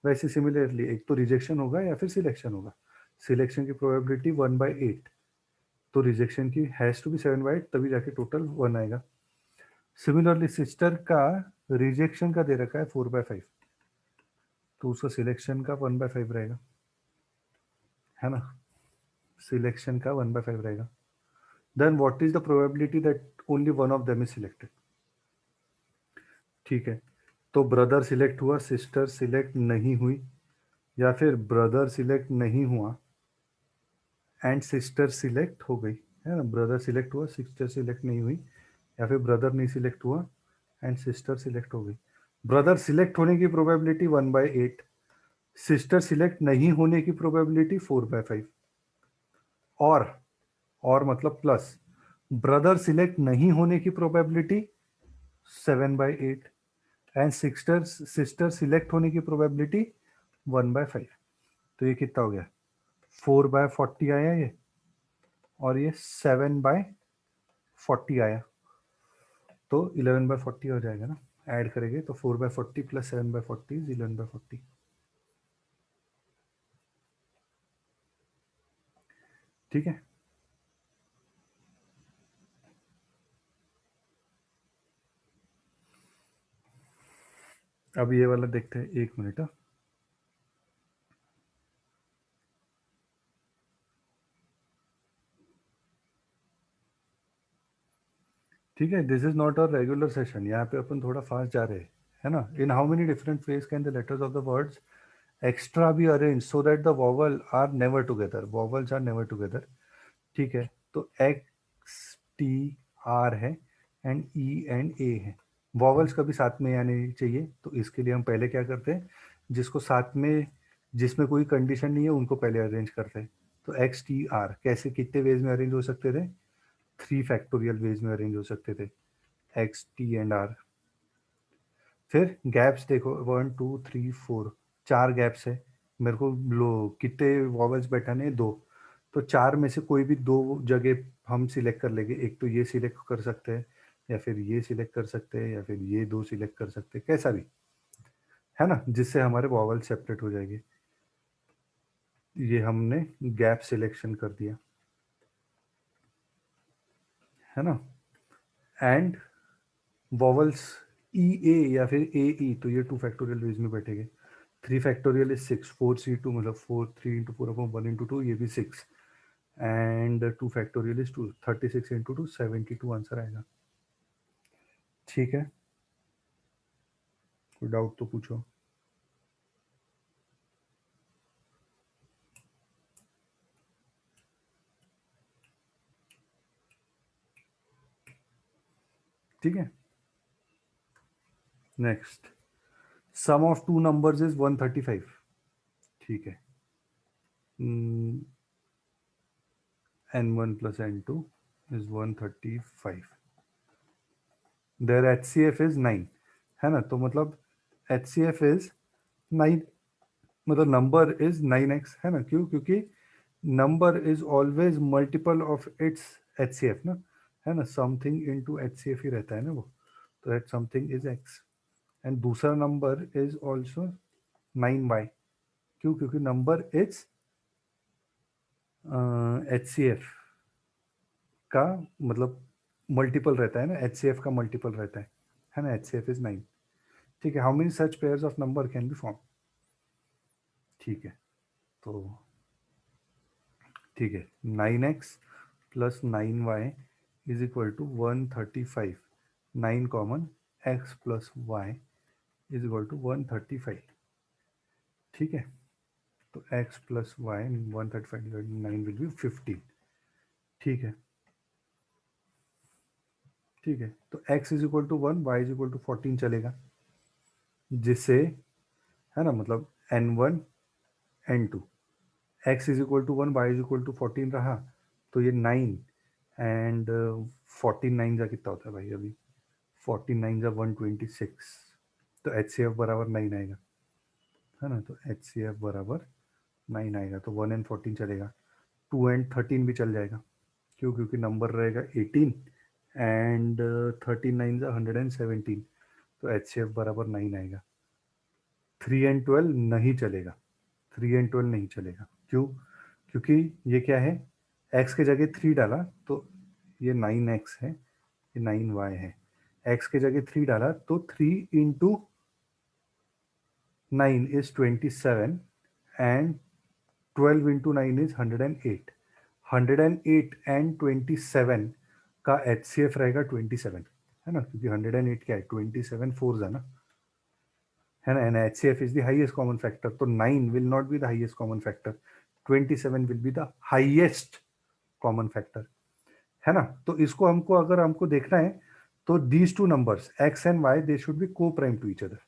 वैसे सिमिलरली एक तो रिजेक्शन होगा या फिर सिलेक्शन होगा, सिलेक्शन की प्रोबेबिलिटी 1/8, तो रिजेक्शन की हैज टू बी 7/8, तभी जाके टोटल 1 आएगा। सिमिलरली सिस्टर का रिजेक्शन का दे रखा है 4/5, तो उसका सिलेक्शन का 1/5 रहेगा, है ना, सिलेक्शन का 1/5 रहेगा। Then what is the probability that only one of them is selected, ठीक है। तो ब्रदर सिलेक्ट हुआ, सिस्टर सिलेक्ट नहीं हुई, या फिर ब्रदर सिलेक्ट नहीं हुआ एंड सिस्टर सिलेक्ट हो गई, है ना, ब्रदर सिलेक्ट हुआ सिस्टर सिलेक्ट नहीं हुई, या फिर ब्रदर नहीं सिलेक्ट हुआ एंड सिस्टर सिलेक्ट हो गई। ब्रदर सिलेक्ट होने की प्रोबेबिलिटी 1/8, सिस्टर सिलेक्ट नहीं होने की प्रोबेबिलिटी 4/5, और मतलब प्लस ब्रदर सिलेक्ट नहीं होने की प्रोबेबिलिटी 7/8 एंड सिस्टर सिलेक्ट होने की प्रोबेबिलिटी 1/5। तो ये कितना हो गया 4/40 आया ये, और ये 7/40 आया, तो 11/40 हो जाएगा ना, ऐड करेंगे तो 4/40 प्लस 7/40 इज 11/40, ठीक है। अब ये वाला देखते हैं, 1 मिनट। ठीक है, this is not a regular session, यहाँ पे अपन थोड़ा फास्ट जा रहे हैं, है ना। In how many different ways can the letters of the words extra be arrange so that the vowel are never together, vowels are never together, ठीक है। तो एक्स टी आर है एंड ई एंड ए है, वॉवल्स कभी साथ में आने चाहिए, तो इसके लिए हम पहले क्या करते हैं, जिसको साथ में, जिसमें कोई कंडीशन नहीं है उनको पहले अरेंज करते हैं। तो एक्स टी आर कैसे, कितने वेज में अरेंज हो सकते थे, 3 फैक्टोरियल वेज में अरेंज हो सकते थे, एक्स टी एंड आर। फिर गैप्स देखो 1 2 3 4, 4 गैप्स है, मेरे को लो कितने वॉवल्स बैठाने हैं, 2, तो 4 में से कोई भी 2 जगह हम सिलेक्ट कर लेंगे, एक तो ये सिलेक्ट कर सकते हैं, या फिर ये सिलेक्ट कर सकते हैं, या फिर ये 2 सिलेक्ट कर सकते हैं, कैसा भी, है ना, जिससे हमारे वॉवल सेपरेट हो जाएंगे। ये हमने गैप सिलेक्शन कर दिया, है ना। एंड वॉवल्स ई ए या फिर ए ई, तो ये 2 फैक्टोरियल वेज में बैठेंगे। 3 फैक्टोरियल इज 6, 4c2 मतलब 4, 3 इंटू 4 अपॉन 1 इंटू 2, ये भी 6, and 2 factorial is 2, 36 into 2 72 answer आएगा, ठीक है। कोई डाउट तो पूछो। ठीक है, next sum of two numbers is 135. ठीक है. n1 plus n2 is 135. Their HCF is 9. है ना. तो मतलब HCF is 9, मतलब नंबर इज 9x. है ना. क्यों? क्योंकि number is always multiple of its HCF ना. है ना. समथिंग इनटू HCF ही रहता है ना वो. तो that something is x. And दूसरा नंबर इज ऑल्सो 9y. क्यों? क्योंकि नंबर इज HCF का मतलब मल्टीपल रहता है ना. HCF का मल्टीपल रहता है ना. HCF is 9. ठीक है. How many such pairs of number can be form? ठीक है. तो ठीक है. 9x plus 9y is equal to 135. 9 common, x plus y is equal to 135. ठीक है. तो x plus y 135 divide 9 will be 15. ठीक है. ठीक है. तो x is equal to 1, y is equal to 14 चलेगा, जिससे है ना मतलब n1 n2. x is equal to 1, y is equal to 14 रहा, तो ये 9 एंड 14 9 जा कितना होता है भाई? अभी 14 9 जा 126. तो HCF बराबर 9 आएगा. है ना. तो HCF बराबर 9 आएगा. तो 1 एंड 14 चलेगा. 2 एंड 13 भी चल जाएगा. क्यों? क्योंकि नंबर रहेगा 18 एंड 13 9 जा 117. तो HCF बराबर 9 आएगा. 3 एंड 12 नहीं चलेगा. 3 एंड 12 नहीं चलेगा. क्यों? क्योंकि ये क्या है? x के जगह 3 डाला तो ये 9x है, ये 9y है. x के जगह 3 डाला तो 3 into 9 is 27 and 12 into 9 is 108. 108 and 27 का HCF रहेगा 27. है ना. क्योंकि 108 क्या है? 27 फोर्स है ना. है ना. And HCF is the highest common factor. तो 9 will not be the highest common factor. 27 will be the highest common factor. है ना. तो इसको हमको अगर हमको देखना है तो these two numbers x and y they should be coprime to each other.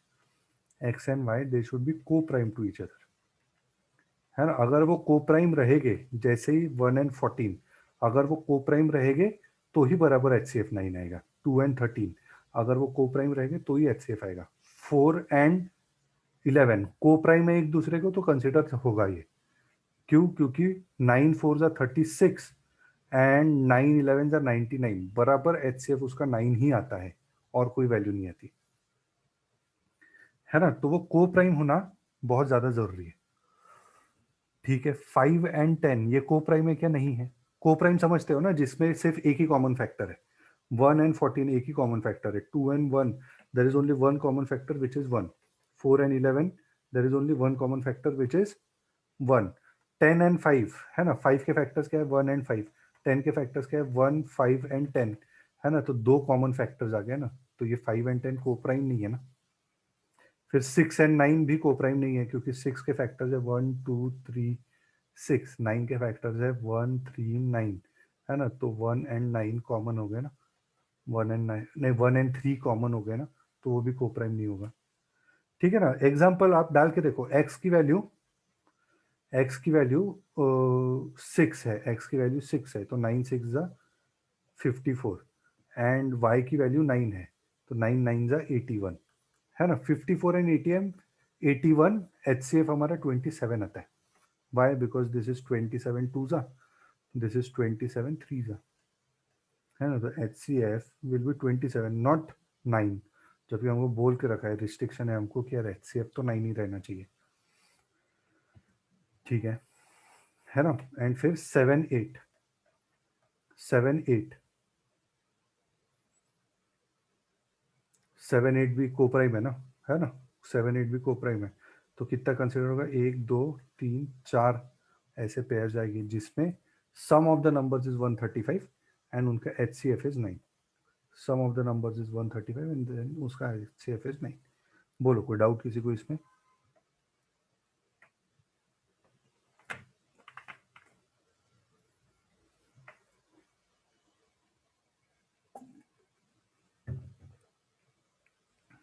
x and y they should be coprime to each other. है ना. अगर वो को प्राइम रहेंगे, जैसे ही 1 एंड 14, अगर वो को प्राइम रहेंगे तो ही बराबर HCF 9 आएगा. 2 एंड 13 अगर वो को प्राइम रहेंगे तो ही HCF आएगा. 4 एंड 11 को प्राइम है एक दूसरे को, तो कंसिडर होगा ये. क्यों? क्योंकि 9 4 जा 36 एंड 9 11 जा 99. बराबर HCF उसका 9 ही आता है और कोई वैल्यू नहीं आती. है ना. तो वो को प्राइम होना बहुत ज्यादा जरूरी है. ठीक है. 5 एंड 10 ये को प्राइम है क्या? नहीं है. को प्राइम समझते हो ना, जिसमें सिर्फ एक ही कॉमन फैक्टर है. 1 एंड 14 एक ही कॉमन फैक्टर है. 2 and 1 there is only one common factor which is 1. 4 and 11 there is only one common factor which is 1. 10 and 5 है ना. 5 के फैक्टर्स क्या है? 1 एंड 5. 10 के फैक्टर्स क्या है? 1 5 एंड 10. है ना. तो दो कॉमन फैक्टर्स आ गए ना. तो ये 5 एंड 10 को प्राइम नहीं है ना. फिर 6 एंड 9 भी को प्राइम नहीं है, क्योंकि 6 के फैक्टर्स है 1 2 3 6. 9 के फैक्टर्स है 1 3 9. है ना. तो 1 एंड 9 कॉमन हो गए ना. 1 एंड 9 नहीं, 1 एंड 3 कॉमन हो गए ना. तो वो भी को प्राइम नहीं होगा. ठीक है ना. एग्जाम्पल आप डाल के देखो. x की वैल्यू 6 है. x की वैल्यू 6 है, तो 9 6 जा 54 एंड y की वैल्यू 9 है, तो 9 9 जा 81. है ना. 54 एंड 81 HCF हमारा 27 आता है. वाई? बिकॉज दिस इज 27 2 जा, दिस इज 27 3 जा. है ना. तो HCF विल बी 27 नॉट 9. जबकि हमको बोल के रखा है, रिस्ट्रिक्शन है हमको कि यार HCF तो 9 ही रहना चाहिए. ठीक है ना. एंड फिर 7 8 भी को प्राइम है ना. है ना. 7 8 भी को प्राइम है. तो कितना कंसिडर होगा? 1 2 3 4 ऐसे पेयर जाएगी, जिसमें sum of the numbers is 135 and उनका HCF is 9. Sum of the numbers is 135 and then उसका HCF इज 9. बोलो, कोई डाउट किसी को इसमें?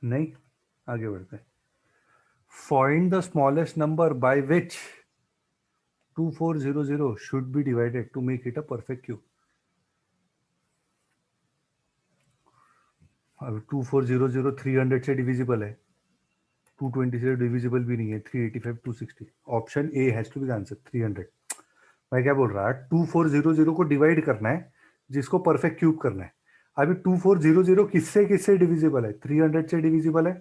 नहीं. आगे बढ़ते हैं. find the smallest number by which 2400 should be divided to make it a perfect cube. अब 2400 300 से डिविजिबल है, 220 से डिविजिबल भी नहीं है, 385 260. Option A has to be the answer 300. मैं क्या बोल रहा है, 2400 को डिवाइड करना है जिसको परफेक्ट क्यूब करना है. अभी 2400 किससे किससे डिविजिबल है? 300 से डिविजिबल है,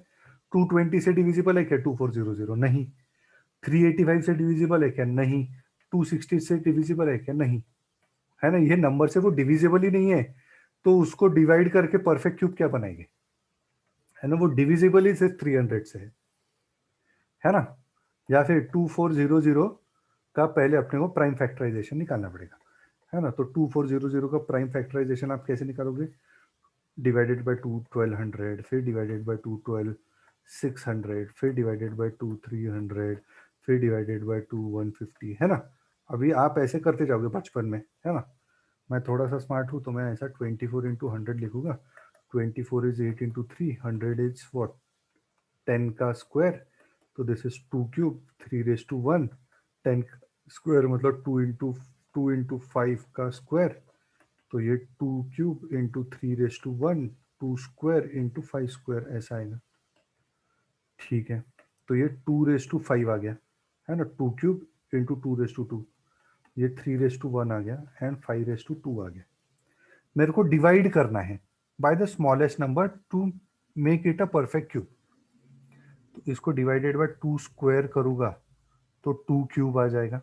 220 से डिविजिबल है क्या 2400? नहीं. 385 से डिविजिबल है क्या? नहीं. 260 से डिविजिबल है क्या? नहीं. है ना, ये नंबर से वो डिविजिबल ही नहीं है, तो उसको डिवाइड करके परफेक्ट क्यूब क्या बनाएंगे? है ना, वो डिविजिबल ही सिर्फ 300 से है ना. या फिर 2400 का पहले अपने को प्राइम फैक्टराइजेशन निकालना पड़ेगा, है ना. तो 2400 का प्राइम फैक्टराइजेशन आप कैसे निकालोगे? डिवाइडेड बाय 2 1200, फिर डिवाइडेड बाय 2 12 600, फिर डिवाइडेड बाय 2 300, फिर डिवाइडेड बाय 2 150. है ना. अभी आप ऐसे करते जाओगे बचपन में, है ना. मैं थोड़ा सा स्मार्ट हूँ तो मैं ऐसा 24 इंटू 100 लिखूंगा. 24 इज 8 इंटू 3, 100 इज वॉट 10 का स्क्वायर. तो this is 2 cube 3 raise to 1. 10 square मतलब 2 इंटू 5 का स्क्वायर. तो ये 2 cube into 3 raise to 1, 2 square into 5 square ऐसा आएगा. ठीक है, तो ये 2 रेज टू 5 आ गया, है ना. 2 क्यूब इंटू 2 रेज टू 2, ये 3 रेज टू 1 आ गया एंड 5 रेज टू 2 आ गया. मेरे को डिवाइड करना है by the smallest number two make it a perfect cube. तो इसको डिवाइडेड बाय 2 स्क्वायर करूंगा तो 2 क्यूब आ जाएगा,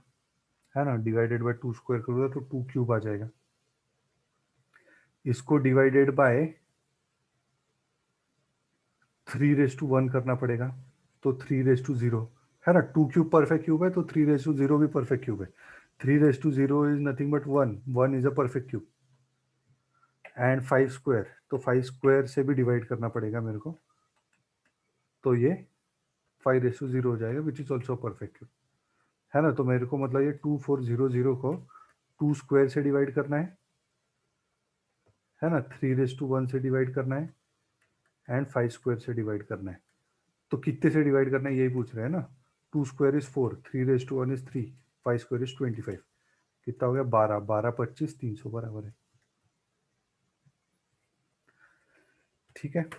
है ना. डिवाइडेड बाय 2 स्क्वायर करूंगा तो 2 क्यूब आ जाएगा. इसको डिवाइडेड बाय 3 रेज टू 1 करना पड़ेगा तो 3 रेज टू 0, है ना. 2 क्यूब परफेक्ट क्यूब है तो 3 रेज टू 0 भी परफेक्ट क्यूब है. 3 raise to 0 is nothing but 1 is a perfect cube. And 5 square, तो 5 स्क्वायर से भी डिवाइड करना पड़ेगा मेरे को, तो ये 5 रेज टू 0 हो जाएगा which is also perfect cube, है ना. तो मेरे को मतलब ये 2400 को 2 स्क्वायर से डिवाइड करना है ना. 3 रेज टू 1 से डिवाइड करना है एंड 5 स्क्वायर से डिवाइड करना है. तो कितने से डिवाइड करना है यही पूछ रहे हैं ना. 2 square is 4, 3 raise to 1 is 3, 5 square is 25. कितना हो गया? 12, 12 25 300 बराबर है. ठीक है,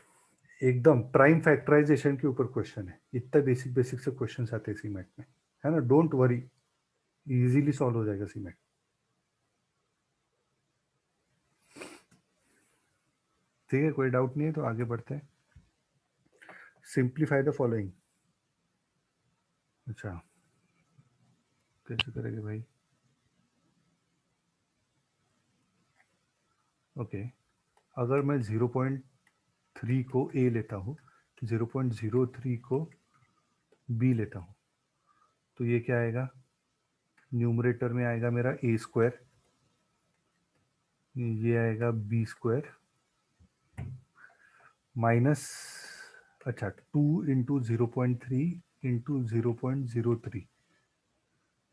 एकदम प्राइम फैक्टराइजेशन के ऊपर क्वेश्चन है. इतना बेसिक बेसिक से क्वेश्चन आते हैं सीमेट में, है ना. डोंट वरी, इजीली सॉल्व हो जाएगा सीमेट. ठीक है, कोई डाउट नहीं है तो आगे बढ़ते हैं. Simplify the following. अच्छा, कैसे करेंगे भाई? ओके, अगर मैं 0.3 को ए लेता हूँ, 0.03 को बी लेता हूँ, तो ये क्या आएगा? न्यूमरेटर में आएगा मेरा ए स्क्वायर, ये आएगा बी स्क्वायर माइनस, अच्छा 2 इंटू 0.3 इंटू 0.03,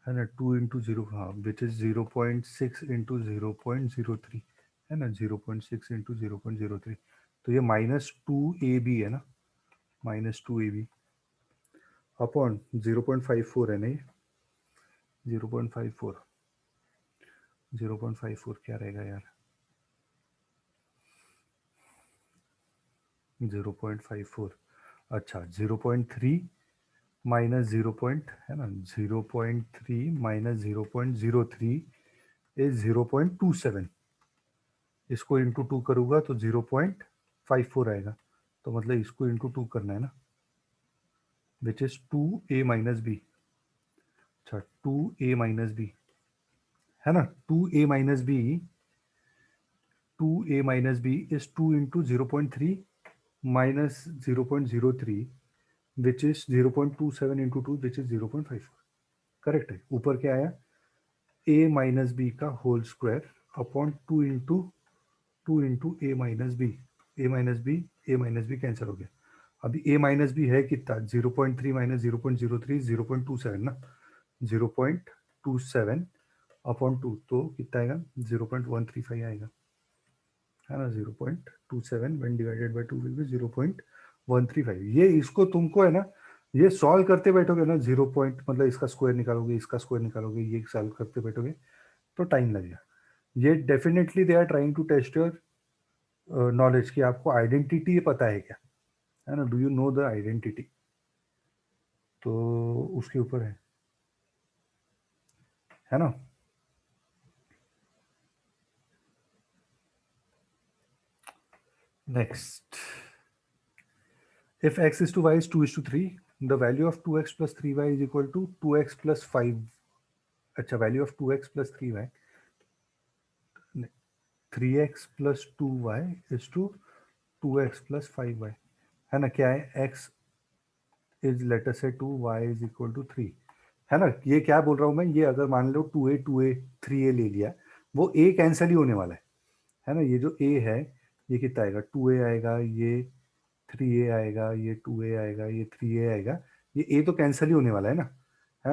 है ना. 2 इंटू 0, हाँ, विच इज 0.6 इंटू 0.03, है ना. 0.6 इंटू 0.03, तो ये -2ab है ना, -2ab अपॉन 0.54 है ना. ये 0.54, 0.54 क्या रहेगा यार? 0.54, अच्छा 0.3 माइनस 0 पॉइंट, है ना. 0.3 माइनस 0.03 इज 0.27. इसको इंटू 2 करूँगा तो 0.54 आएगा. तो मतलब इसको इंटू 2 करना है ना, which is 2a minus B. अच्छा 2a माइनस बी, है ना. 2a minus b, 2a minus b is 2 into 0.3 minus 0.03 which is 0.27 into 2 which is 0.54. Correct है. ऊपर क्या आया? a माइनस बी का whole square upon 2 into a minus b. A minus b cancel हो गया. अभी a माइनस बी है कितना? 0.3 माइनस 0.03 0.27 ना. 0.27 अपॉन 2, तो कितना आएगा? 0.135 आएगा, है ना. 0.27 when divided by 2 will be 0.135. ये इसको तुमको है ना ये सॉल्व करते बैठोगे ना 0 पॉइंट मतलब इसका स्क्वायर निकालोगे, इसका स्क्वायर निकालोगे, ये सॉल्व करते बैठोगे तो टाइम लगेगा। ये definitely they are trying to test your knowledge कि आपको आइडेंटिटी पता है क्या, है ना, do you know the identity, तो उसके ऊपर है ना। Next, if x is to y is 2 is to 3, the value of 2x plus 3y is equal to 2x plus 5, अच्छा value of 2x plus 3y, 3x plus 2y is to 2x plus 5y, है ना, क्या है, x is let us say 2, y is equal to 3, है ना। ये क्या बोल रहा हूँ मैं, ये अगर मान लो 2a 3a ले लिया, वो a कैंसिल ही होने वाला है ना। ये जो a है ये कितना आएगा, 2a आएगा, ये 3a आएगा, ये 2a आएगा, ये 3a आएगा, ये a तो कैंसिल ही होने वाला है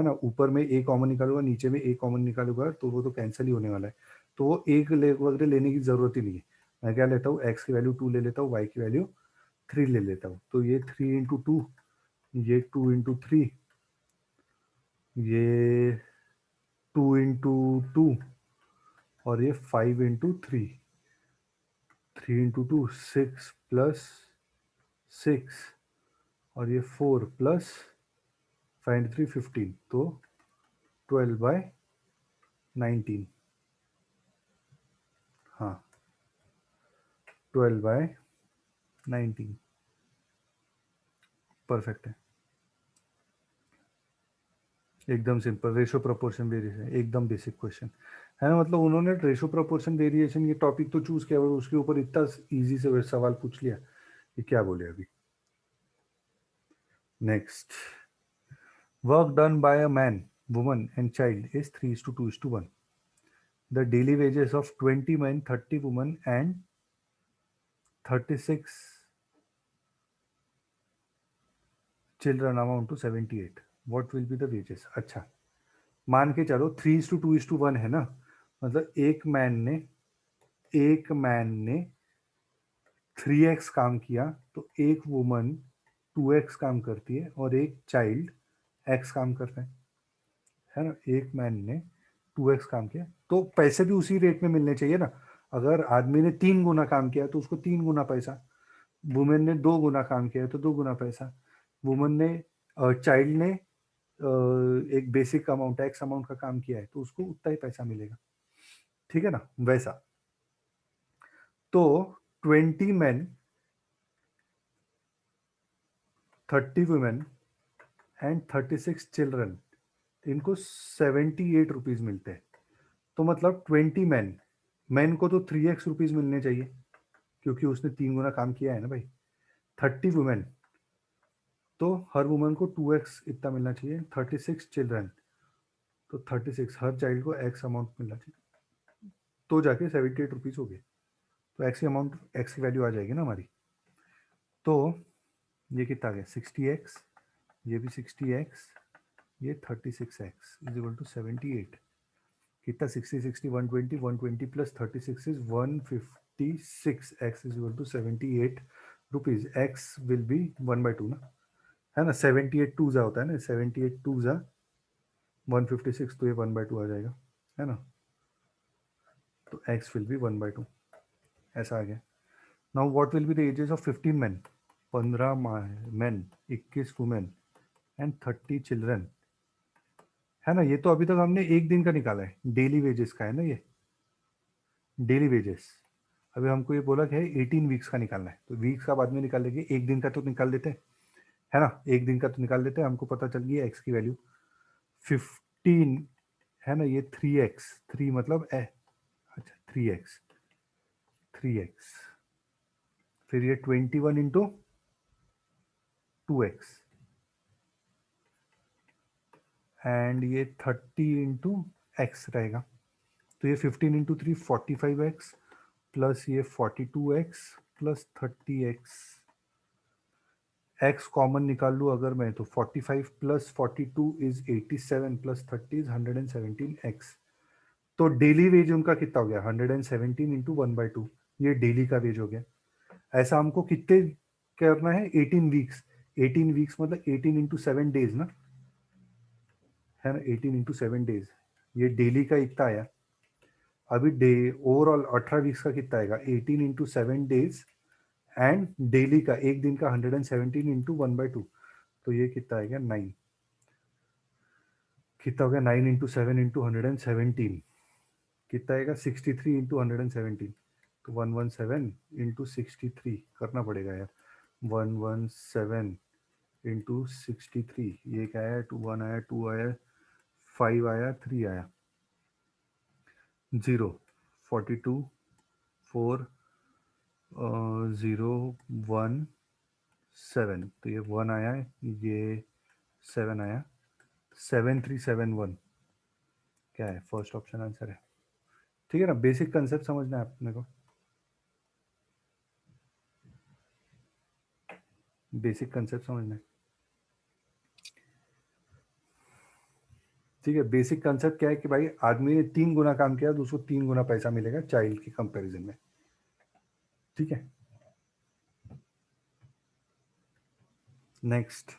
ना। ऊपर में a कॉमन निकालूंगा, नीचे में a कॉमन निकालूंगा, तो वो तो कैंसिल ही होने वाला है, तो वो एक वगैरह लेने की जरूरत ही नहीं है। मैं क्या लेता हूँ, x की वैल्यू 2 ले लेता हूँ, y की वैल्यू 3 ले लेता हूँ, तो ये 3 इंटू 2, ये 2 इंटू 3, ये 2 इंटू 2, और ये 5 इंटू 3, 3 इंटू 2 6 प्लस 6, और ये 4 प्लस 5 3 15, तो 12/19, हाँ 12/19, परफेक्ट है, एकदम सिंपल, रेशो प्रोपोर्शन वेरिएशन, एकदम बेसिक क्वेश्चन है ना। मतलब उन्होंने रेशो प्रोपोर्शन वेरिएशन ये टॉपिक तो चूज किया और उसके ऊपर इतना इजी से सवाल पूछ लिया, ये क्या बोले अभी। Next, work done by a man, woman and child is 3:2:1, the daily wages of 20 men, 30 women and 36 children amount to 78, what will be the wages। अच्छा, मान के चलो 3:2:1 है ना, मतलब एक मैन ने 3x काम किया, तो एक वुमन 2x काम करती है और एक चाइल्ड x काम करता है ना। एक मैन ने 2x काम किया, तो पैसे भी उसी रेट में मिलने चाहिए ना। अगर आदमी ने 3 गुना काम किया तो उसको 3 गुना पैसा, वुमेन ने 2 गुना काम किया तो 2 गुना पैसा, वुमन ने चाइल्ड ने एक बेसिक अमाउंट एक्स अमाउंट का काम किया है तो उसको उतना ही पैसा मिलेगा, ठीक है ना, वैसा। तो 20 men, 30 women एंड 36 चिल्ड्रन, इनको 78 रुपीज मिलते हैं। तो मतलब 20 मैन को तो 3x रुपीज मिलने चाहिए क्योंकि उसने 3 गुना काम किया है ना भाई। 30 वुमेन, तो हर वुमन को 2x इतना मिलना चाहिए। 36 चिल्ड्रन, तो 36 हर चाइल्ड को x अमाउंट मिलना चाहिए, तो जाके 78 रुपीज हो गए। तो x की अमाउंट, x की वैल्यू आ जाएगी ना हमारी। तो ये कितना आ गया 60x, ये भी 60x, ये 36x इज इक्वल टू 78, कितना 60 60 120, 120 plus 36 is 156, x is equal to 78 rupees. x will be 1/2 ना, है ना। 78 टू जा होता है ना, 78 टू जा 156, तो ये 1/2 आ जाएगा, है ना। तो x विल बी 1/2, ऐसा आ गया। Now what will be the ages of 15 men, 15 men, 21 women and 30 children, है ना। ये तो अभी तक हमने एक दिन का निकाला है, डेली वेजेस का है ना ये, डेली वेजेस। अभी हमको ये बोला कि है 18 वीक्स का निकालना है, तो वीक्स का बाद में निकाल लेंगे, एक दिन का तो निकाल लेते हैं, है ना, एक दिन का तो निकाल लेते हैं। हमको पता चल गई एक्स की वैल्यू 15, है ना। ये 3x, 3 मतलब अच्छा 3x, फिर ये 21 इंटू 2x, एंड ये 30 इंटू एक्स रहेगा। तो ये 15 इंटू 3 45x, प्लस ये 42x plus 30x, x common निकाल लूँ अगर मैं, तो 45 plus 42 is 87 plus 30 is 117x। तो डेली वेज उनका कितना हो गया 117 इंटू 1/2, ये डेली का वेज हो गया। ऐसा हमको कितने करना है 18 वीक्स, 18 वीक्स मतलब 18 इंटू 7 डेज ना, है ना, 18 इंटू 7 डेज। ये डेली का इतना आया। अभी डे ओवरऑल 18 वीक्स का कितना आएगा, 18 इंटू 7 डेज एंड डेली का एक दिन का 117 इंटू 1/2, तो ये कितना आएगा 9। कितना हो गया 9 इंटू 7 इंटू 117, कितना आएगा 63 इंटू 117, तो 117 इंटू 63 करना पड़ेगा यार, 117 इंटू 63, ये क्या आया 2 1 आया 2 आया 5 आया 3 आया 0 42 4 0 1 7, तो ये 1 आया, ये 7 आया, 7371 क्या है, फर्स्ट ऑप्शन आंसर है। ठीक है ना, बेसिक कंसेप्ट समझना है अपने को, बेसिक कंसेप्ट समझना है। ठीक है, बेसिक कंसेप्ट क्या है कि भाई आदमी ने 3 गुना काम किया तो उसको 3 गुना पैसा मिलेगा चाइल्ड की कंपैरिजन में। ठीक है, next,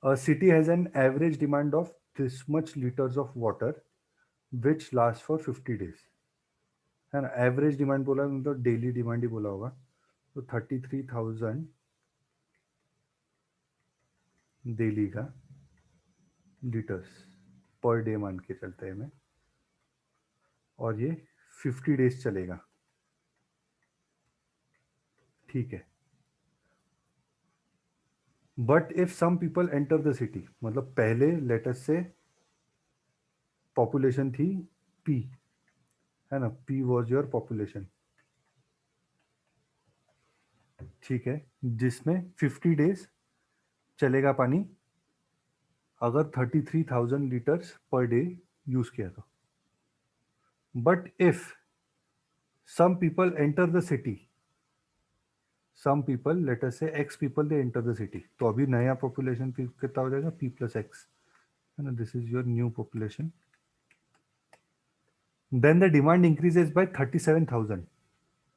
a city has an average demand of this much liters of water which lasts for 50 days, है ना, एवरेज डिमांड बोला मतलब डेली डिमांड ही बोला होगा, तो 33,000 डेली का लीटर्स पर डे मान के चलते हैं मैं, और ये 50 डेज चलेगा। ठीक है, but if some people enter the city, मतलब पहले लेटर से पॉपुलेशन थी पी, है ना, पी वॉज योर पॉपुलेशन। ठीक है, जिसमें 50 डेज चलेगा पानी, अगर 33,000 लीटर्स पर डे यूज किया तो। But if some people enter the city, some people let us say X people they enter the city, तो अभी नया पॉपुलेशन कितना हो जाएगा पी प्लस एक्स, है ना, this is your new population. Then the demand increases by 37,000,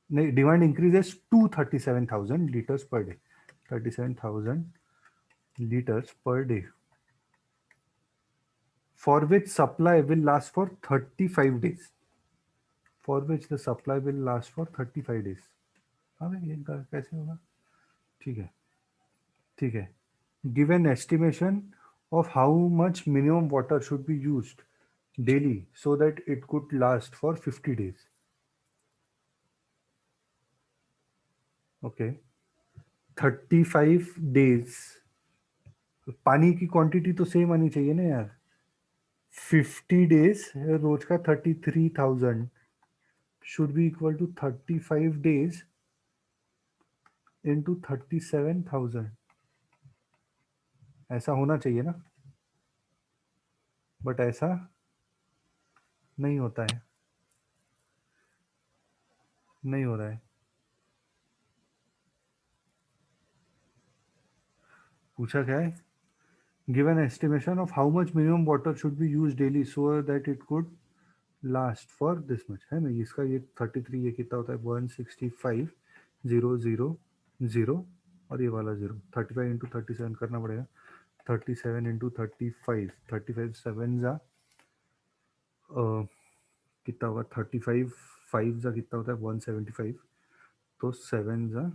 नहीं, demand increases to 37,000 litres per day, 37,000 litres per day, for which supply will last for 35 days, for which the supply will last for 35 days। अबे ये कैसे होगा? ठीक है, ठीक है, give an estimation of how much minimum water should be used daily so that it could last for 50 days। okay, 35 days, पानी की क्वांटिटी तो सेम आनी चाहिए ना यार, 50 डेज रोज का 33,000 should be equal to 35 days into 37,000, ऐसा होना चाहिए ना, बट ऐसा नहीं होता है, नहीं हो रहा है। पूछा क्या है, give an estimation of how much minimum water should be use daily so that it could last for this much, है ना, इसका ये 33, ये कितना होता है 165 0 0 0, और ये वाला 0, 35 इंटू 37 करना पड़ेगा, 37 इंटू 35, 35 7 जा कितना होगा, 35 5 जा कितना होता है 175, तो 7 जा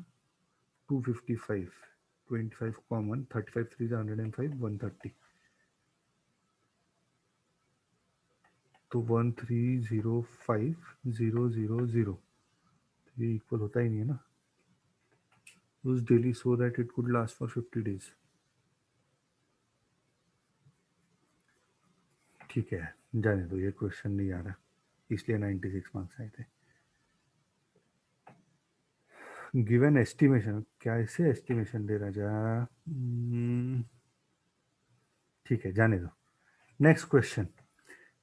255, 25 कॉमन, 35 3 जा 105, 130, तो 1305,000, ये इक्वल होता ही नहीं है ना, use daily so that it could last for 50 days. ठीक है, जाने दो, ये क्वेश्चन नहीं आ रहा, इसलिए 96 मार्क्स आए थे। गिवन एस्टिमेशन, कैसे एस्टिमेशन दे रहा जा, ठीक है, जाने दो। Next question,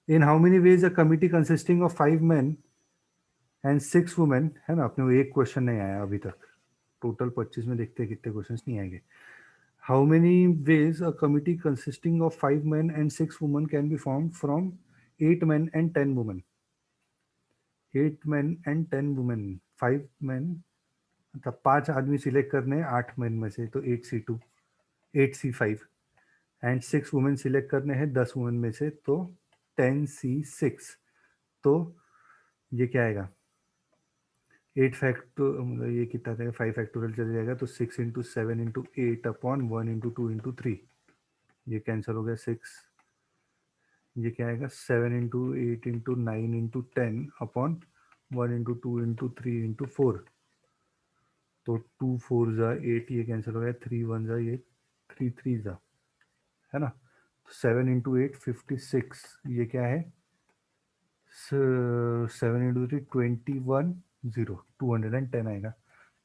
in how many ways a committee consisting of 5 men and 6 women, है ना, अपने को एक क्वेश्चन नहीं आया अभी तक, टोटल 25 में देखते हैं कितने क्वेश्चंस नहीं आएंगे। How many ways a committee consisting of 5 men and 6 women can be form from 8 men and 10 women, 8 men and 10 women, 5 men, मतलब 5 आदमी सिलेक्ट करने 8 men में से, तो 8 C2, 8C5 and 6 women select करने हैं 10 वुमेन में से, तो 10C6, तो ये क्या आएगा 8 फैक्टर, मतलब ये कितना था 5 फैक्टोरियल चल जाएगा, तो 6 into 7 into 8 upon 1 into 2 into 3, ये कैंसिल हो गया 6, ये क्या आएगा 7 into 8 into 9 into 10 upon 1 into 2 into 3 into 4, तो 2 4 जा 8, ये कैंसिल हो गया 3 1 जा ये 3 3 जा, है ना। तो 7 इंटू 8 56, ये क्या है 7 इंटू 3 21 0 210 आएगा।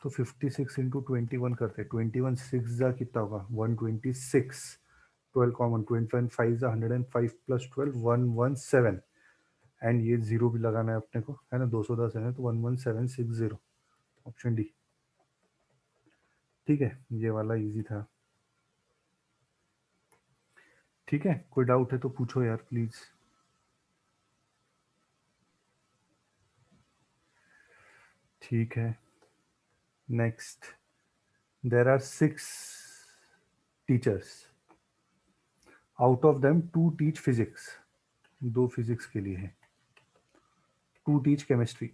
तो 56 इंटू 21 करते हैं, 21 6 जा कितना होगा 126, 12 कॉमन 21 5 जा 105 प्लस 12 117, एंड ये जीरो भी लगाना है अपने को, है ना, 210 है तो 11760, ऑप्शन डी। ठीक है, ये वाला इजी था। ठीक है, कोई डाउट है तो पूछो यार प्लीज। ठीक है, next, there are 6 teachers, out of them 2 teach physics, 2 physics के लिए है, 2 teach chemistry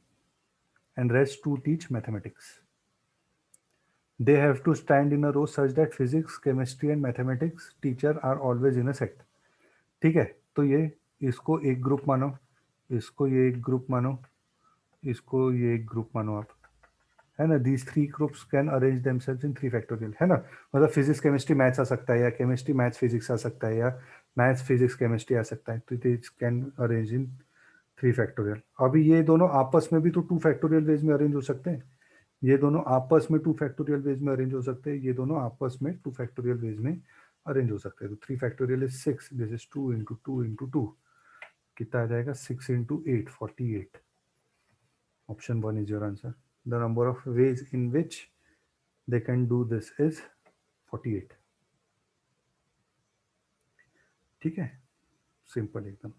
and rest 2 teach mathematics. They have to stand in a row such that physics, chemistry and mathematics teacher are always in a set. ठीक है, तो ये इसको एक ग्रुप मानो, इसको ये एक ग्रुप मानो, इसको ये एक ग्रुप मानो आप, है ना। These 3 groups can arrange themselves in 3 factorial, है ना। मतलब फिजिक्स केमिस्ट्री मैथ्स आ सकता है, या केमिस्ट्री मैथ्स फिजिक्स आ सकता है, या मैथ्स फिजिक्स केमिस्ट्री आ सकता है, तो this can arrange in 3 factorial. अभी ये दोनों आपस में भी तो 2 फैक्टोरियल वेज में अरेंज हो सकते हैं, ये दोनों आपस में 2 फैक्टोरियल वेज में अरेंज हो सकते हैं, ये दोनों आपस में 2 फैक्टोरियल वेज में अरेंज हो सकते हैं। तो 3 factorial is 6, this is 2 into 2 into 2, कितना आ जाएगा 6 into 8 48। Option 1 is your answer. The number of ways in which they can do this is 48। ठीक है, सिंपल एकदम।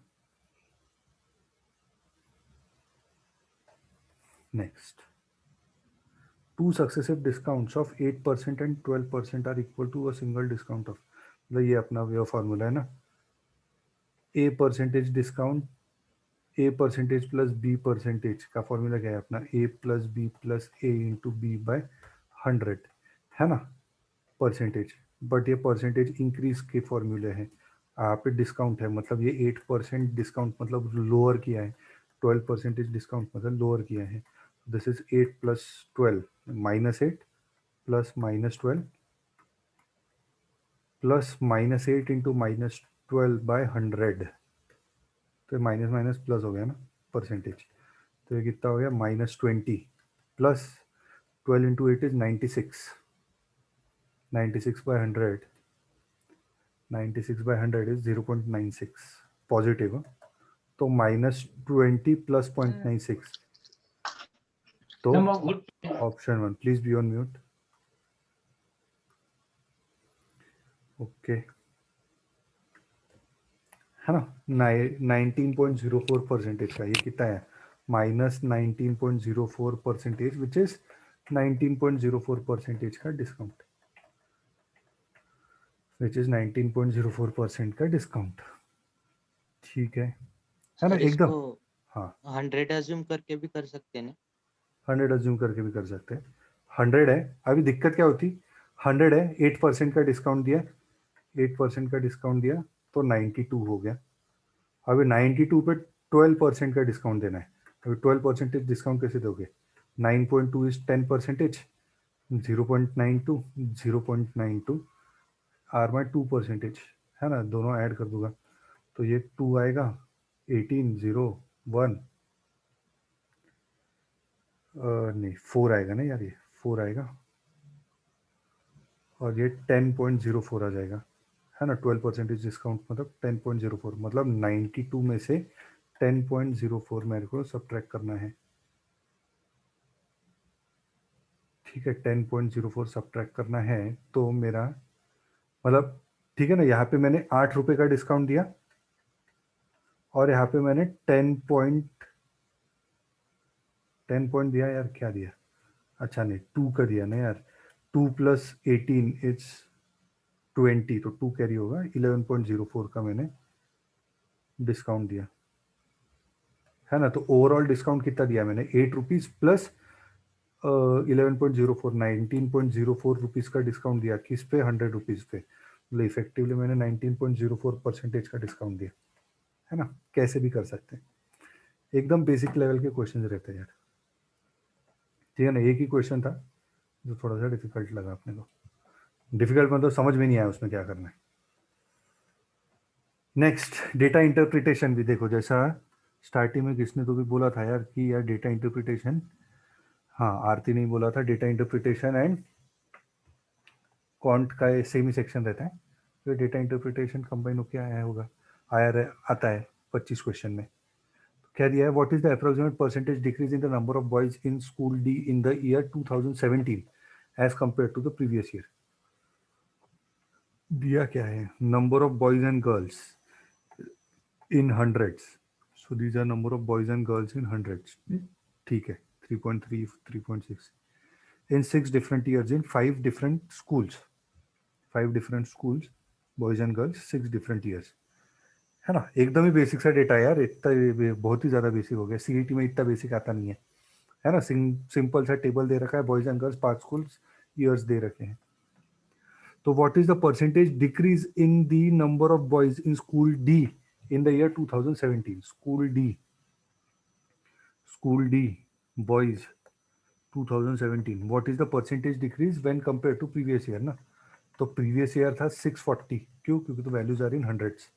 Next, 2 successive discounts of 8% and 12% are equal to a single discount of, मतलब ये अपना वो फॉर्मूला है ना, a percentage discount, a percentage plus b percentage का फॉर्मूला क्या है अपना, a plus B plus a into b by 100, है ना, परसेंटेज। बट ये परसेंटेज इंक्रीज के फॉर्मूले हैं, यहाँ पे डिस्काउंट है, मतलब ये 8% डिस्काउंट मतलब लोअर किया है, 12% डिस्काउंट मतलब लोअर किया है। This is 8 plus 12 -8 plus -12 plus -8 into -12 by 100, तो माइनस माइनस प्लस हो गया ना परसेंटेज, तो ये कितना हो गया -20 plus 12 into 8 is 96, 96 by 100, 96 by 100 is 0.96 positive, तो -20 प्लस 0.96, तो option 1, please be on mute. Okay, है ना, 19.04% का, ये कितना है -19.04%, विच इज 19.04% का डिस्काउंट, विच इज 19.04% का डिस्काउंट। ठीक है ना सर एकदम। इसको हाँ, 100 अज्यूम करके भी कर सकते हैं ना? 100 अज्यूम करके भी कर सकते हैं। 100 है, अभी दिक्कत क्या होती, 100 है, 8% का डिस्काउंट दिया, 8% का डिस्काउंट दिया, तो 92 हो गया। अभी 92 पे 12% का डिस्काउंट देना है, अभी 12% डिस्काउंट कैसे दोगे, 9.2 इज 10%, 0.92 0.92 आर माई 2%, है ना, दोनों ऐड कर दूंगा, तो ये 2 आएगा, 1801 नहीं 4 आएगा ना यार, ये 4 आएगा, और ये 10.04 आ जाएगा, है ना। 12% डिस्काउंट मतलब 10.04, मतलब 92 में से 10.04 मेरे को सब्ट्रैक्ट करना है। ठीक है, 10.04 सब्ट्रैक्ट करना है, तो मेरा मतलब, ठीक है ना, यहाँ पे मैंने 8 रुपये का डिस्काउंट दिया, और यहाँ पे मैंने 10 पॉइंट दिया यार, क्या दिया, अच्छा नहीं 2 का दिया ना यार, 2 प्लस 18 इज 20 तो 2 कैरी होगा, 11.04 का मैंने डिस्काउंट दिया है ना। तो ओवरऑल डिस्काउंट कितना दिया मैंने, 8 रुपीज प्लस 11.04, 19.04 रुपीज का डिस्काउंट दिया। किस पे, 100 रुपीज पे। मतलब इफेक्टिवली मैंने 19.04% का डिस्काउंट दिया है ना। कैसे भी कर सकते हैं, एकदम बेसिक लेवल के क्वेश्चन रहते हैं यार, ठीक है ना। एक ही क्वेश्चन था जो थोड़ा सा डिफिकल्ट लगा अपने को। डिफिकल्ट मतलब समझ में नहीं आया उसमें क्या करना है। नेक्स्ट, डेटा इंटरप्रिटेशन भी देखो, जैसा स्टार्टिंग में किसने तो भी बोला था यार कि यार डेटा इंटरप्रिटेशन, हाँ आरती नहीं बोला था, डेटा इंटरप्रिटेशन एंड क्वांट का सेम ही सेक्शन रहता है। तो डेटा इंटरप्रिटेशन कंबाइन होकर आया होगा, आता है 25 क्वेश्चन में। क्या दिया है, what is the approximate percentage decrease in the number of boys in school D in the year 2017 as compare to the previous year. दिया क्या है, number of boys and girls in hundreds, so these are number of boys and girls in hundreds, ठीक है। 3.3, 3.6 in 6 different years in 5 different schools, 5 different schools, boys and girls, 6 different years, है ना। एकदम ही बेसिक सा डेटा यार, इतना बहुत ही ज़्यादा बेसिक हो गया। सीईटी में इतना बेसिक आता नहीं है ना। सिंपल सा टेबल दे रखा है, boys and girls 5 schools, years दे रखे हैं। तो what is the percentage decrease in the number of boys in school D in the year 2017, school D boys 2017, what is the percentage decrease when compare to previous year ना। तो प्रीवियस ईयर था 640, क्यों, क्योंकि तो वैल्यूज आर इन हंड्रेड्स।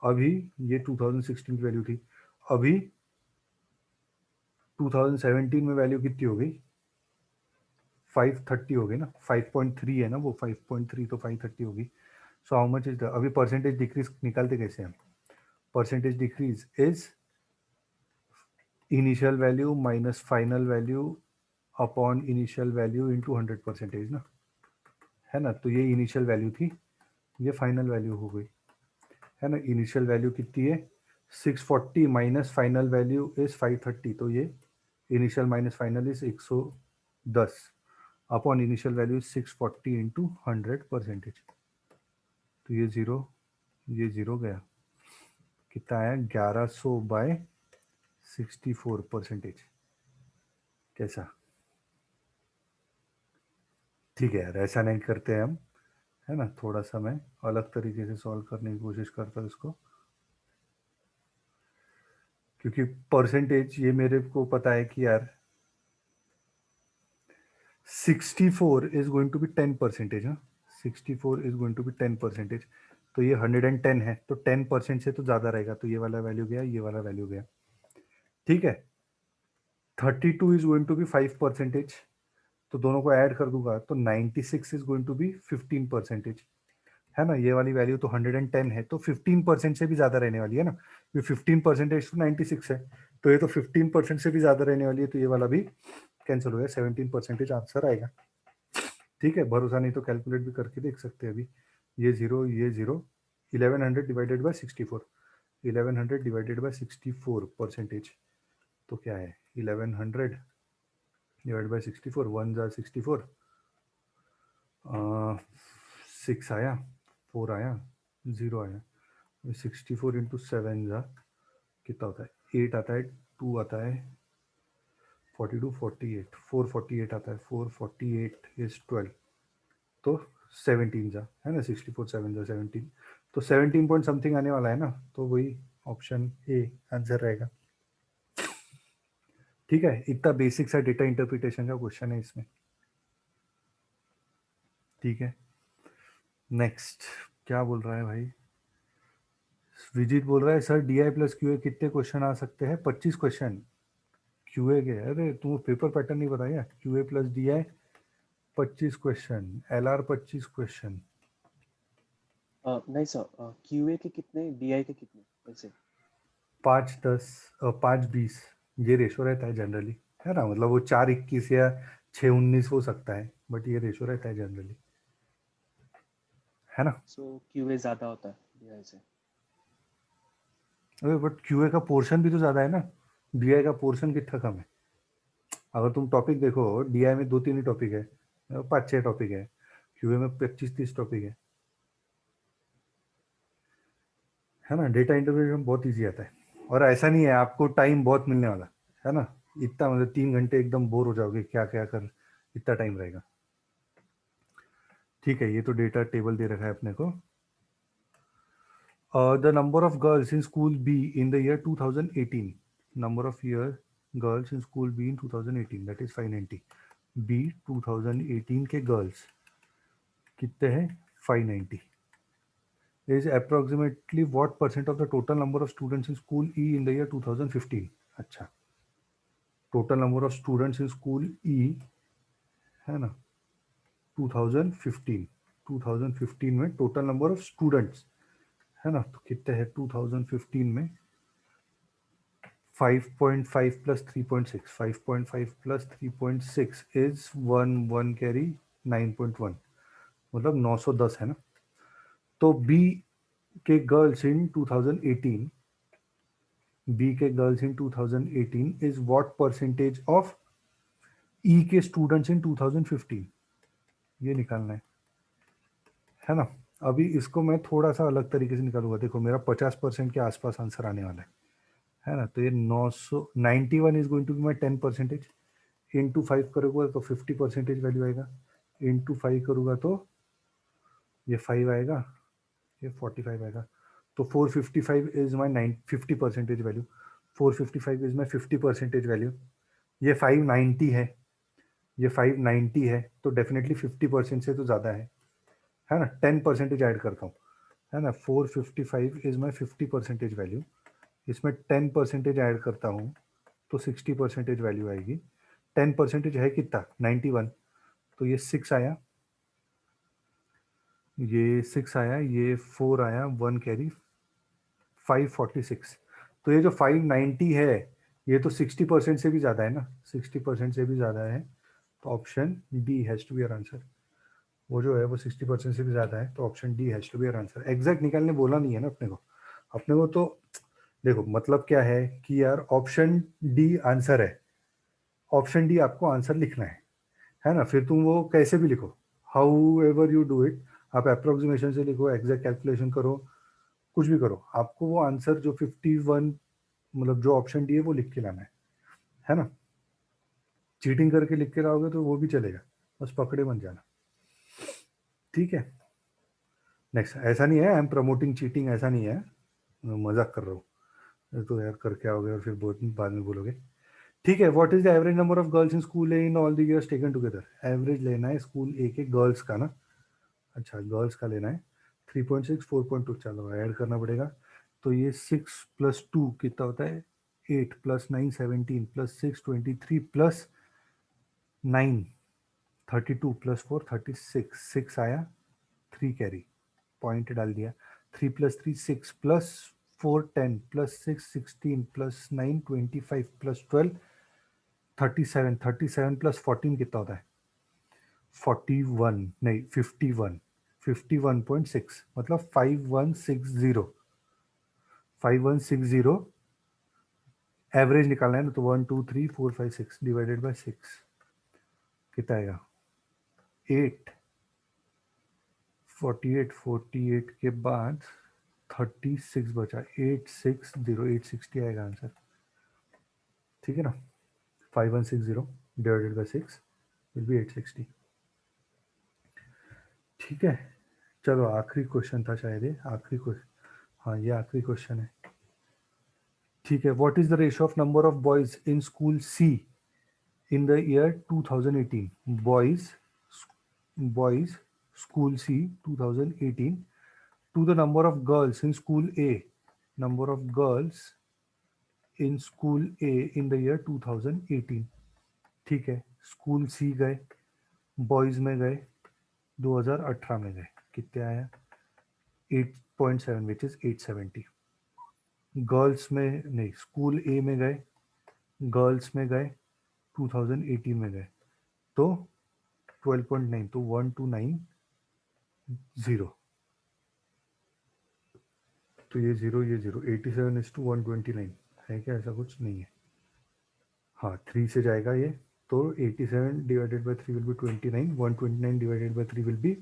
अभी ये 2016 की वैल्यू थी, अभी 2017 में वैल्यू कितनी हो गई, 530 हो गई ना। 5.3 है ना वो, 5.3 तो 530 होगी। So how much is the, अभी परसेंटेज डिक्रीज निकालते कैसे हम, percentage decrease is initial value minus final value upon initial value into 100% ना, है ना। तो ये इनिशियल वैल्यू थी, ये फाइनल वैल्यू हो गई, है ना। इनिशियल वैल्यू कितनी है, 640 माइनस फाइनल वैल्यू इज 530, तो ये initial minus final is 110 upon initial value is 640 into 100%। तो ये जीरो गया, कितना आया, 1100 बाय 64%। कैसा, ठीक है यार, ऐसा नहीं करते हम, है ना। थोड़ा सा मैं अलग तरीके से सॉल्व करने की कोशिश करता हूँ इसको, क्योंकि परसेंटेज ये मेरे को पता है कि यार 64 is going to be 10%, हाँ 64 is going to be 10%। तो ये 110 है, तो 10% से तो ज़्यादा रहेगा, तो ये वाला वैल्यू गया, ये वाला वैल्यू गया, ठीक है। 32 is going to be 5%, तो दोनों को ऐड कर दूंगा तो 96 is going to be 15%, है ना। ये वाली वैल्यू तो 110 है, तो 15% से भी ज़्यादा रहने वाली है ना। ये 15% तो 96 है, तो ये तो 15% से भी ज़्यादा रहने वाली है, तो ये वाला भी कैंसिल हो गया, 17% आंसर आएगा, ठीक है। भरोसा नहीं तो कैलकुलेट भी करके देख सकते हैं अभी। ये zero, 1100 divided by 64, 1100 divided by 64%, तो क्या है 1100 डिवाइड बाय 64, 1 जा 64, 6 आया, 4 आया, 0 आया, 64 इंटू 7 जा कितना होता है, 8 आता है, 2 आता है, 42, 48, 448 आता है, 448 इज 12, तो 17 जा, है ना। 64 7 जा 17, तो 17 पॉइंट समथिंग आने वाला है ना, तो वही ऑप्शन ए आंसर रहेगा, ठीक है। इतना बेसिक सा डेटा इंटरप्रिटेशन का क्वेश्चन है इसमें, ठीक है। नेक्स्ट, क्या बोल रहा है भाई, विजित बोल रहा है सर DI प्लस QA कितने क्वेश्चन आ सकते हैं, 25 क्वेश्चन QA के। अरे तुम पेपर पैटर्न नहीं बताया, QA plus DI 25 question, LR 25 question. नहीं सर, क्यूए के कितने, डीआई के कितने, ऐसे 5 10 5 20 ये रेशो रहता है जनरली, है ना। मतलब वो 4 21 या 6 19 हो सकता है, बट ये रेशो रहता है जनरली, है ना। सो क्यूए ज़्यादा होता है डीआई से। अरे बट QA का पोर्शन भी तो ज़्यादा है ना, DI का पोर्शन कितना कम है। अगर तुम टॉपिक देखो, DI में 2-3 ही टॉपिक है, 5-6 टॉपिक है, QA में 25-30 टॉपिक है, है ना, डेटा इंटरप्रिटेशन बहुत इजी आता है, और ऐसा नहीं है आपको टाइम बहुत मिलने वाला है ना, इतना मतलब 3 घंटे एकदम बोर हो जाओगे, क्या क्या कर इतना टाइम रहेगा। ठीक है, ये तो डेटा टेबल दे रखा है अपने को। The number of girls in school B in the year 2018, number of year girls in school B in 2018 that is 590। B 2018 के गर्ल्स कितने हैं, 590 is approximately what percent of the total number of students in school E in the year 2015। अच्छा, total number of students in school E है ना 2015, 2015 में total number of students है ना, तो कितने हैं 2015 में 5.5 plus 3.6, 5.5 plus 3.6 is 1 carry 9.1, मतलब 910 है ना। तो B के गर्ल्स इन 2018, बी के girls in 2018 is what percentage of E के स्टूडेंट्स इन 2015, ये निकालना है ना। अभी इसको मैं थोड़ा सा अलग तरीके से निकालूंगा, देखो मेरा 50% के आसपास आंसर आने वाला है ना, तो ये 991 is going to be my 10%, into 5 करूँगा तो 50% वैल्यू आएगा, इंटू 5 करूँगा तो ये 5 आएगा, ये 45 आएगा, तो 455 is my 50% value, 455 is my 50% value. ये 590 है, ये 590 है, तो डेफिनेटली 50% से तो ज़्यादा है ना। 10% ऐड करता हूँ, है ना, 455 इज माई 50% वैल्यू, इसमें 10% ऐड करता हूँ तो 60% वैल्यू आएगी। 10% है कितना, 91, तो ये 6 आया, ये 6 आया, ये 4 आया, 1 कैरी 546। तो ये जो 590 है ये तो 60% से भी ज़्यादा है ना, 60% से भी ज़्यादा है, तो option D has to be our answer. वो जो है वो 60% से भी ज़्यादा है, तो option D has to be our answer. Exact निकालने बोला नहीं है ना अपने को तो देखो मतलब क्या है कि यार ऑप्शन डी आंसर है, ऑप्शन डी आपको आंसर लिखना है ना, फिर तुम वो कैसे भी लिखो, how ever you do it, आप अप्रोक्सीमेशन से लिखो, एग्जैक्ट कैलकुलेशन करो, कुछ भी करो, आपको वो आंसर जो 51 मतलब जो ऑप्शन डी है वो लिख के लाना है ना। चीटिंग करके लिख के लाओगे तो वो भी चलेगा, बस पकड़े मत जाना, ठीक है। नेक्स्ट, ऐसा नहीं है आई एम प्रमोटिंग चीटिंग, ऐसा नहीं है, मैं मजाक कर रहा हूँ, तो यार करके आओगे और फिर बहुत बाद में बोलोगे। ठीक है, what is the average number of girls in school A in all the years taken together, average लेना है स्कूल ए के गर्ल्स का ना, अच्छा गर्ल्स का लेना है। 3.6 4.2, चलो ऐड करना पड़ेगा, तो ये 6 + 2 कितना होता है, 8 + 9 17 + 6 23 + 9 32 + 4 36, 6 आया, 3 कैरी पॉइंट डाल दिया, 3 + 3 6 + 4 10 + 6 16 + 9 25 + 12 37, 37 + 14 कितना होता है, 41 नहीं 51, 51.6 मतलब 5160, 5160 एवरेज निकालना है ना, तो 1 2 3 4 5 6 डिवाइडेड बाय 6 कितना आएगा, 8, 48, 48 के बाद 36 बचा, 860, 860 आएगा आंसर, ठीक है ना। 5160 डिवाइडेड बाय 6 विल बी 860, ठीक है। चलो आखिरी क्वेश्चन था शायद ये, आखिरी क्वेश्चन, हाँ ये आखिरी क्वेश्चन है, ठीक है। What is the ratio of number of boys in school C in the year 2018, boys school C 2018 to the number of girls in school A, number of girls in school A in the year 2018, ठीक है। स्कूल सी गए, बॉयज में गए, 2018 में गए, कितने आया 8.7 विच इज 870। गर्ल्स में नहीं, स्कूल ए में गए, गर्ल्स में गए 2018 में गए, तो 12.9, तो 1290, तो ये 0 ये 0, 87:129 है क्या, ऐसा कुछ नहीं है, हाँ 3 से जाएगा ये, तो 87 divided by 3 will be 29, 129 divided by 3 will be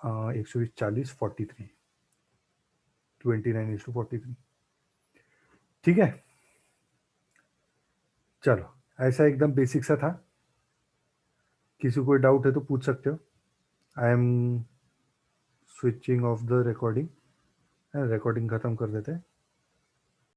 140 43, 29:43। ठीक है, चलो ऐसा एकदम बेसिक सा था। किसी को कोई डाउट है तो पूछ सकते हो। I am switching off the recording, recording ख़त्म कर देते हैं।